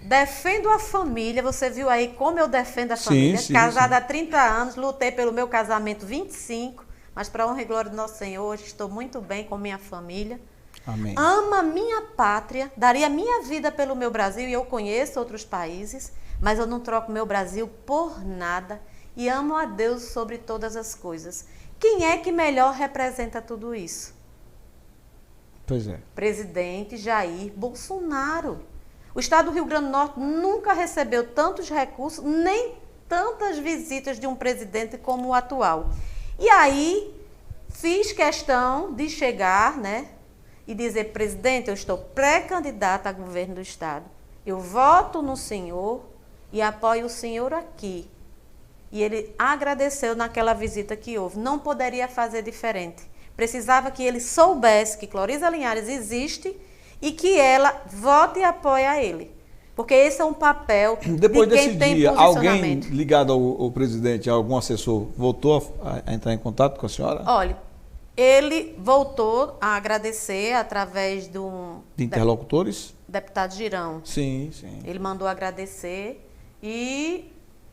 defendo a família. Você viu aí como eu defendo a família. Sim, Casada sim. há 30 anos, lutei pelo meu casamento 25, mas para a honra e glória do nosso Senhor, hoje estou muito bem com minha família. Amém. Amo a minha pátria, daria minha vida pelo meu Brasil, e eu conheço outros países, mas eu não troco meu Brasil por nada, e amo a Deus sobre todas as coisas. Quem é que melhor representa tudo isso? Pois é. Presidente Jair Bolsonaro. O Estado do Rio Grande do Norte nunca recebeu tantos recursos, nem tantas visitas de um presidente como o atual. E aí, fiz questão de chegar, né, e dizer, presidente, eu estou pré-candidata a governo do Estado. Eu voto no senhor e apoio o senhor aqui. E ele agradeceu naquela visita que houve. Não poderia fazer diferente. Precisava que ele soubesse que Cloriza Linhares existe e que ela vote e apoie a ele. Porque esse é um papel Depois de quem desse tem dia, alguém posicionamento. ligado ao presidente, algum assessor, voltou a entrar em contato com a senhora? Olha, ele voltou a agradecer através de um... De interlocutores? Deputado Girão. Sim, sim. Ele mandou agradecer e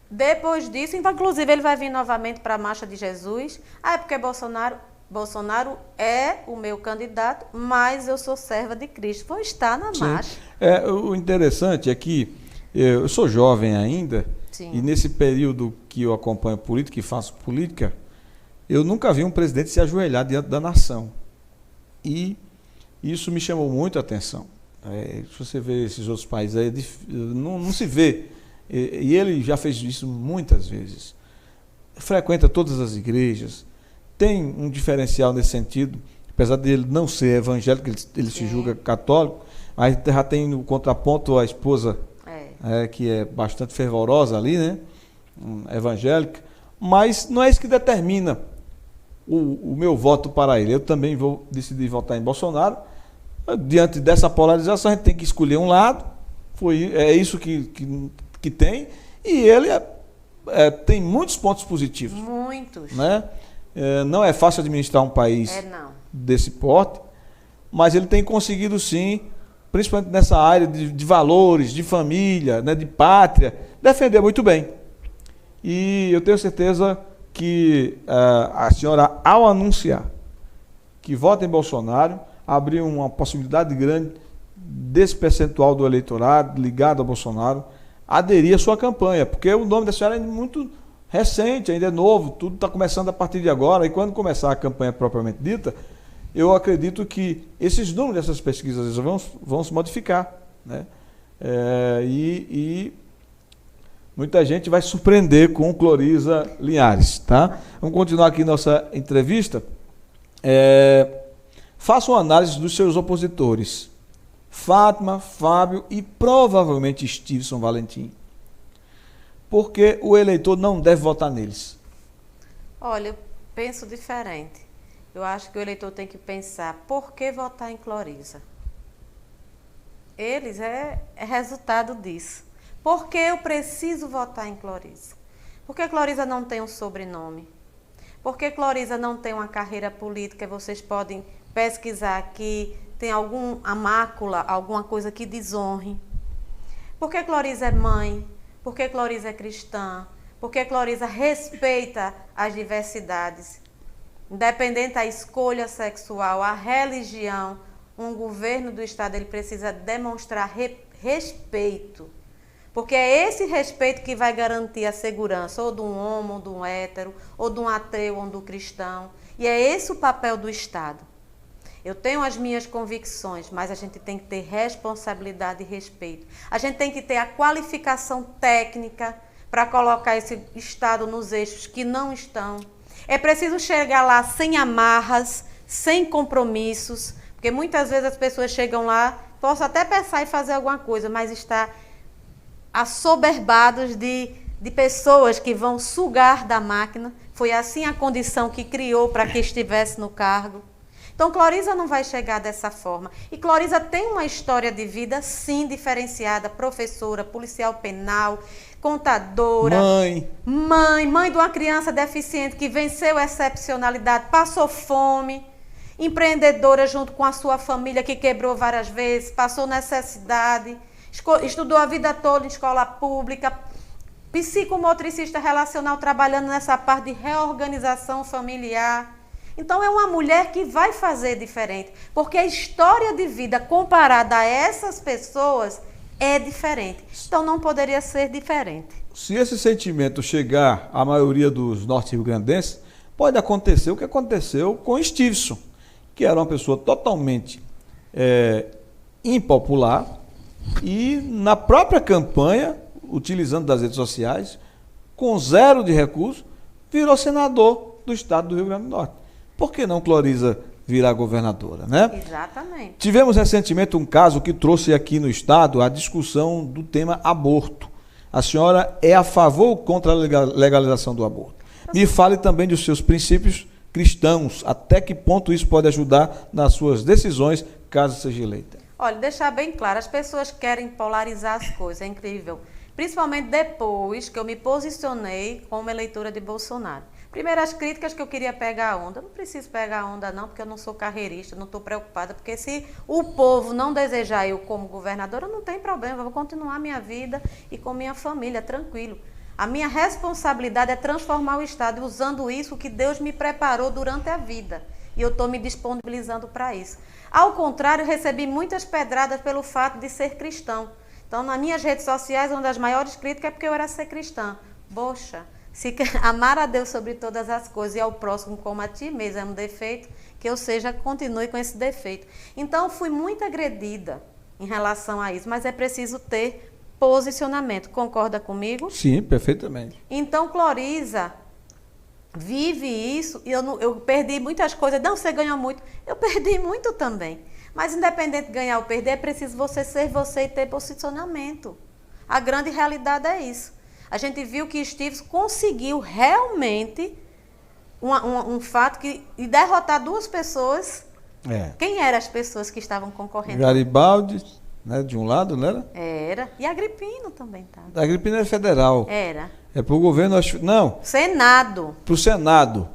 depois disso, inclusive ele vai vir novamente para a Marcha de Jesus. É porque Bolsonaro é o meu candidato, mas eu sou serva de Cristo. Vou estar na marcha. O interessante é que eu sou jovem ainda Sim. E nesse período que eu acompanho política e faço política, eu nunca vi um presidente se ajoelhar diante da nação. E isso me chamou muito a atenção. Se você vê esses outros países aí, não se vê. E ele já fez isso muitas vezes. Frequenta todas as igrejas, tem um diferencial nesse sentido, apesar de ele não ser evangélico, ele se julga católico, aí já tem no contraponto a esposa, que é bastante fervorosa ali, né? Evangélica, mas não é isso que determina o meu voto para ele. Eu também vou decidir votar em Bolsonaro. Diante dessa polarização, a gente tem que escolher um lado, é isso que tem, e ele tem muitos pontos positivos. Muitos. Né? Não é fácil administrar um país desse porte, mas ele tem conseguido sim, principalmente nessa área de valores, de família, né, de pátria, defender muito bem. E eu tenho certeza que a senhora, ao anunciar que vota em Bolsonaro, abriu uma possibilidade grande desse percentual do eleitorado ligado a Bolsonaro aderir à sua campanha, porque o nome da senhora é muito recente, ainda é novo, tudo está começando a partir de agora, e quando começar a campanha propriamente dita, eu acredito que esses números dessas pesquisas vão se modificar, né? E muita gente vai surpreender com Cloriza Linhares, tá? Vamos continuar aqui nossa entrevista. Faça uma análise dos seus opositores, Fátima, Fábio e provavelmente Stevenson Valentim. Porque o eleitor não deve votar neles? Olha, eu penso diferente. Eu acho que o eleitor tem que pensar, por que votar em Cloriza? Eles é resultado disso. Por que eu preciso votar em Cloriza? Porque Cloriza não tem um sobrenome. Porque Cloriza não tem uma carreira política, vocês podem pesquisar aqui, tem a mácula, alguma coisa que desonre. Porque Cloriza é mãe, porque Cloriza é cristã, porque Cloriza respeita as diversidades. Independente da escolha sexual, a religião, um governo do Estado ele precisa demonstrar respeito. Porque é esse respeito que vai garantir a segurança ou de um homem, ou de um hétero, ou de um ateu, ou de um cristão. E é esse o papel do Estado. Eu tenho as minhas convicções, mas a gente tem que ter responsabilidade e respeito. A gente tem que ter a qualificação técnica para colocar esse Estado nos eixos que não estão. É preciso chegar lá sem amarras, sem compromissos, porque muitas vezes as pessoas chegam lá, posso até pensar em fazer alguma coisa, mas está assoberbados de pessoas que vão sugar da máquina. Foi assim a condição que criou para que estivesse no cargo. Então, Cloriza não vai chegar dessa forma. E Cloriza tem uma história de vida, sim, diferenciada. Professora, policial penal, contadora. Mãe de uma criança deficiente que venceu a excepcionalidade, passou fome. Empreendedora junto com a sua família que quebrou várias vezes, passou necessidade. Estudou a vida toda em escola pública. Psicomotricista relacional, trabalhando nessa parte de reorganização familiar. Então, é uma mulher que vai fazer diferente, porque a história de vida comparada a essas pessoas é diferente. Então, não poderia ser diferente. Se esse sentimento chegar à maioria dos norte-riograndenses, pode acontecer o que aconteceu com Stevenson, que era uma pessoa totalmente impopular e, na própria campanha, utilizando das redes sociais, com zero de recursos, virou senador do estado do Rio Grande do Norte. Por que não Cloriza virar governadora, né? Exatamente. Tivemos recentemente um caso que trouxe aqui no estado a discussão do tema aborto. A senhora é a favor ou contra a legalização do aborto? Me fale também dos seus princípios cristãos, até que ponto isso pode ajudar nas suas decisões, caso seja eleita. Olha, deixar bem claro, as pessoas querem polarizar as coisas, é incrível. Principalmente depois que eu me posicionei como eleitora de Bolsonaro. Primeiro, as críticas que eu queria pegar a onda. Eu não preciso pegar a onda não, porque eu não sou carreirista, não estou preocupada, porque se o povo não desejar eu como governadora, não tem problema, eu vou continuar a minha vida e com minha família, tranquilo. A minha responsabilidade é transformar o Estado, usando isso que Deus me preparou durante a vida. E eu estou me disponibilizando para isso. Ao contrário, recebi muitas pedradas pelo fato de ser cristão. Então, nas minhas redes sociais, uma das maiores críticas é porque eu era ser cristã. Poxa, se amar a Deus sobre todas as coisas e ao próximo como a ti mesmo é um defeito, que eu continue com esse defeito. Então, fui muito agredida em relação a isso, mas é preciso ter posicionamento. Concorda comigo? Sim, perfeitamente. Então, Cloriza vive isso, e eu perdi muitas coisas. Não, você ganhou muito. Eu perdi muito também. Mas independente de ganhar ou perder, é preciso você ser você e ter posicionamento. A grande realidade é isso. A gente viu que Steve conseguiu realmente um fato e derrotar duas pessoas. Quem eram as pessoas que estavam concorrendo? Garibaldi, né, de um lado, não era? Era. E Agripino também estava. A Agripino é federal. Era. É para o governo, não. Senado. Para o Senado.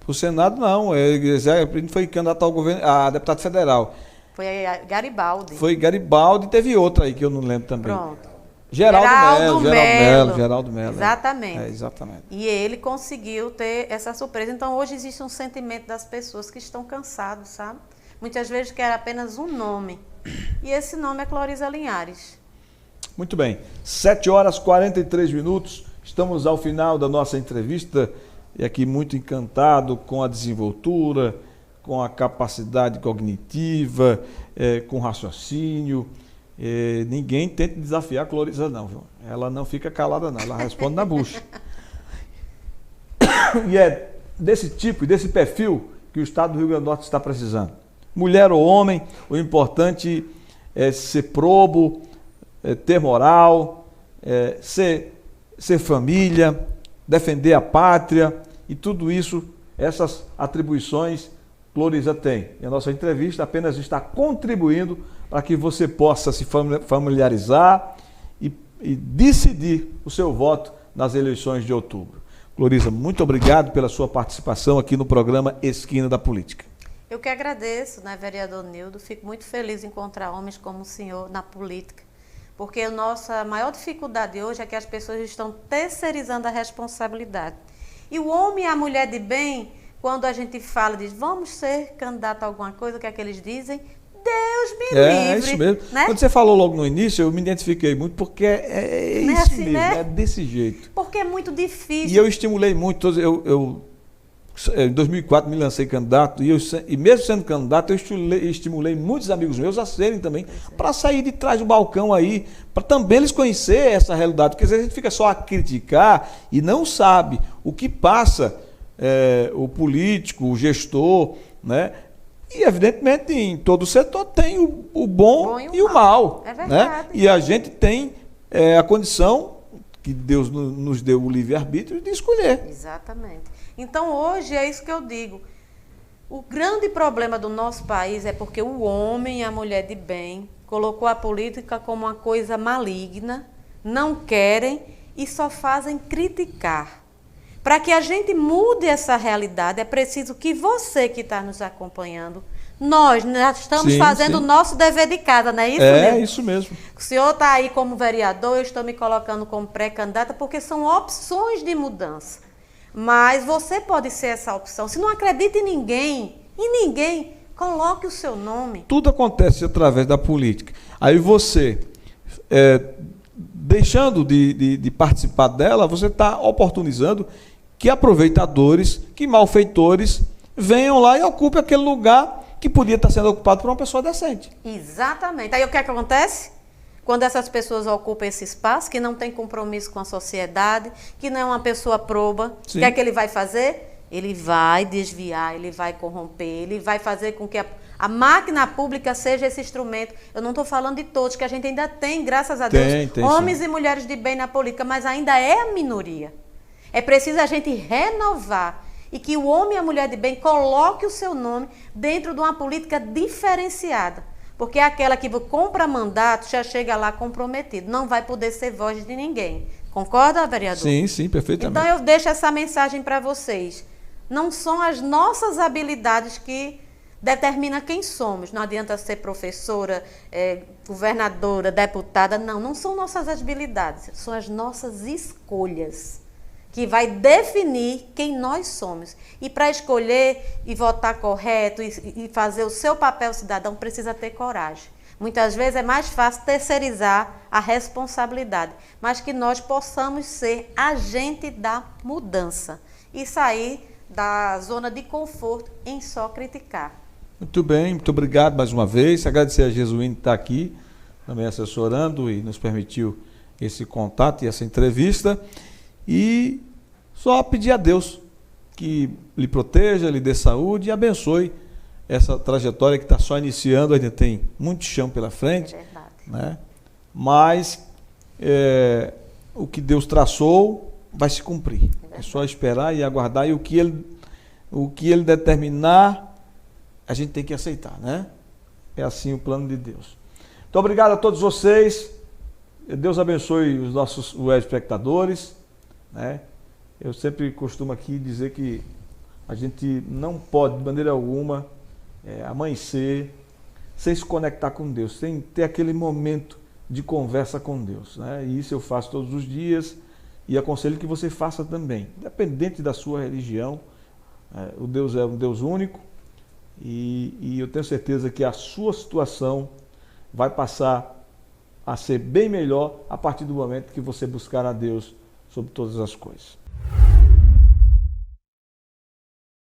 Para o Senado, não. Agripino foi candidato ao governo, a deputado federal. Foi Garibaldi. Foi Garibaldi, teve outra aí que eu não lembro também. Pronto. Geraldo Mello. Exatamente. Exatamente. E ele conseguiu ter essa surpresa. Então, hoje existe um sentimento das pessoas que estão cansados, sabe? Muitas vezes quer apenas um nome. E esse nome é Cloriza Linhares. Muito bem. 7h43. Estamos ao final da nossa entrevista. E aqui muito encantado com a desenvoltura, com a capacidade cognitiva, com raciocínio. Ninguém tenta desafiar a Cloriza, não, viu? Ela não fica calada, não. Ela responde na bucha. E é desse tipo, desse perfil que o Estado do Rio Grande do Norte está precisando. Mulher ou homem, o importante é ser probo, ter moral, ser família, defender a pátria e tudo isso, essas atribuições, Cloriza tem. E a nossa entrevista apenas está contribuindo para que você possa se familiarizar e decidir o seu voto nas eleições de outubro. Cloriza, muito obrigado pela sua participação aqui no programa Esquina da Política. Eu que agradeço, né, vereador Nildo. Fico muito feliz em encontrar homens como o senhor na política, porque a nossa maior dificuldade hoje é que as pessoas estão terceirizando a responsabilidade. E o homem e a mulher de bem, quando a gente fala, diz, vamos ser candidato a alguma coisa, o que é que eles dizem? Deus me livre. É isso mesmo. Né? Quando você falou logo no início, eu me identifiquei muito, porque é isso assim, mesmo, né? É desse jeito. Porque é muito difícil. E eu estimulei muito, em 2004 me lancei candidato, e mesmo sendo candidato, eu estimulei muitos amigos meus a serem também, para sair de trás do balcão aí, para também eles conhecerem essa realidade, porque às vezes a gente fica só a criticar e não sabe o que passa o político, o gestor, né? E, evidentemente, em todo o setor tem o bom e o mal. É verdade. Né? E a gente tem a condição, que Deus nos deu o livre-arbítrio, de escolher. Exatamente. Então, hoje, é isso que eu digo. O grande problema do nosso país é porque o homem e a mulher de bem colocou a política como uma coisa maligna, não querem e só fazem criticar. Para que a gente mude essa realidade, é preciso que você que está nos acompanhando, nós estamos fazendo o nosso dever de casa, não é isso, Nildo? Isso mesmo. O senhor está aí como vereador, eu estou me colocando como pré-candidata, porque são opções de mudança. Mas você pode ser essa opção. Se não acredita em ninguém, coloque o seu nome. Tudo acontece através da política. Aí você, deixando de participar dela, você está oportunizando que aproveitadores, que malfeitores venham lá e ocupem aquele lugar que podia estar sendo ocupado por uma pessoa decente. Exatamente. Aí o que é que acontece? Quando essas pessoas ocupam esse espaço, que não tem compromisso com a sociedade, que não é uma pessoa proba, o que é que ele vai fazer? Ele vai desviar, ele vai corromper, ele vai fazer com que a máquina pública seja esse instrumento. Eu não estou falando de todos, que a gente ainda tem, graças a Deus, homens e mulheres de bem na política, mas ainda é a minoria. É preciso a gente renovar e que o homem e a mulher de bem coloque o seu nome dentro de uma política diferenciada. Porque aquela que compra mandato já chega lá comprometido, não vai poder ser voz de ninguém. Concorda, vereador? Sim, perfeitamente. Então eu deixo essa mensagem para vocês. Não são as nossas habilidades que determinam quem somos. Não adianta ser professora, governadora, deputada. Não são nossas habilidades, são as nossas escolhas que vai definir quem nós somos. E para escolher e votar correto e fazer o seu papel cidadão, precisa ter coragem. Muitas vezes é mais fácil terceirizar a responsabilidade, mas que nós possamos ser agente da mudança e sair da zona de conforto em só criticar. Muito bem, muito obrigado mais uma vez. Agradecer a Jesuíno que está aqui, também assessorando e nos permitiu esse contato e essa entrevista. E só pedir a Deus que lhe proteja, lhe dê saúde e abençoe essa trajetória que está só iniciando, ainda tem muito chão pela frente. É verdade. Né? Mas o que Deus traçou vai se cumprir. É só esperar e aguardar, e o que ele determinar, a gente tem que aceitar, né? É assim o plano de Deus. Muito obrigado a todos vocês. Deus abençoe os nossos web espectadores, né? Eu sempre costumo aqui dizer que a gente não pode, de maneira alguma, amanhecer sem se conectar com Deus, sem ter aquele momento de conversa com Deus, né? E isso eu faço todos os dias e aconselho que você faça também, independente da sua religião. O Deus é um Deus único e eu tenho certeza que a sua situação vai passar a ser bem melhor a partir do momento que você buscar a Deus sobre todas as coisas.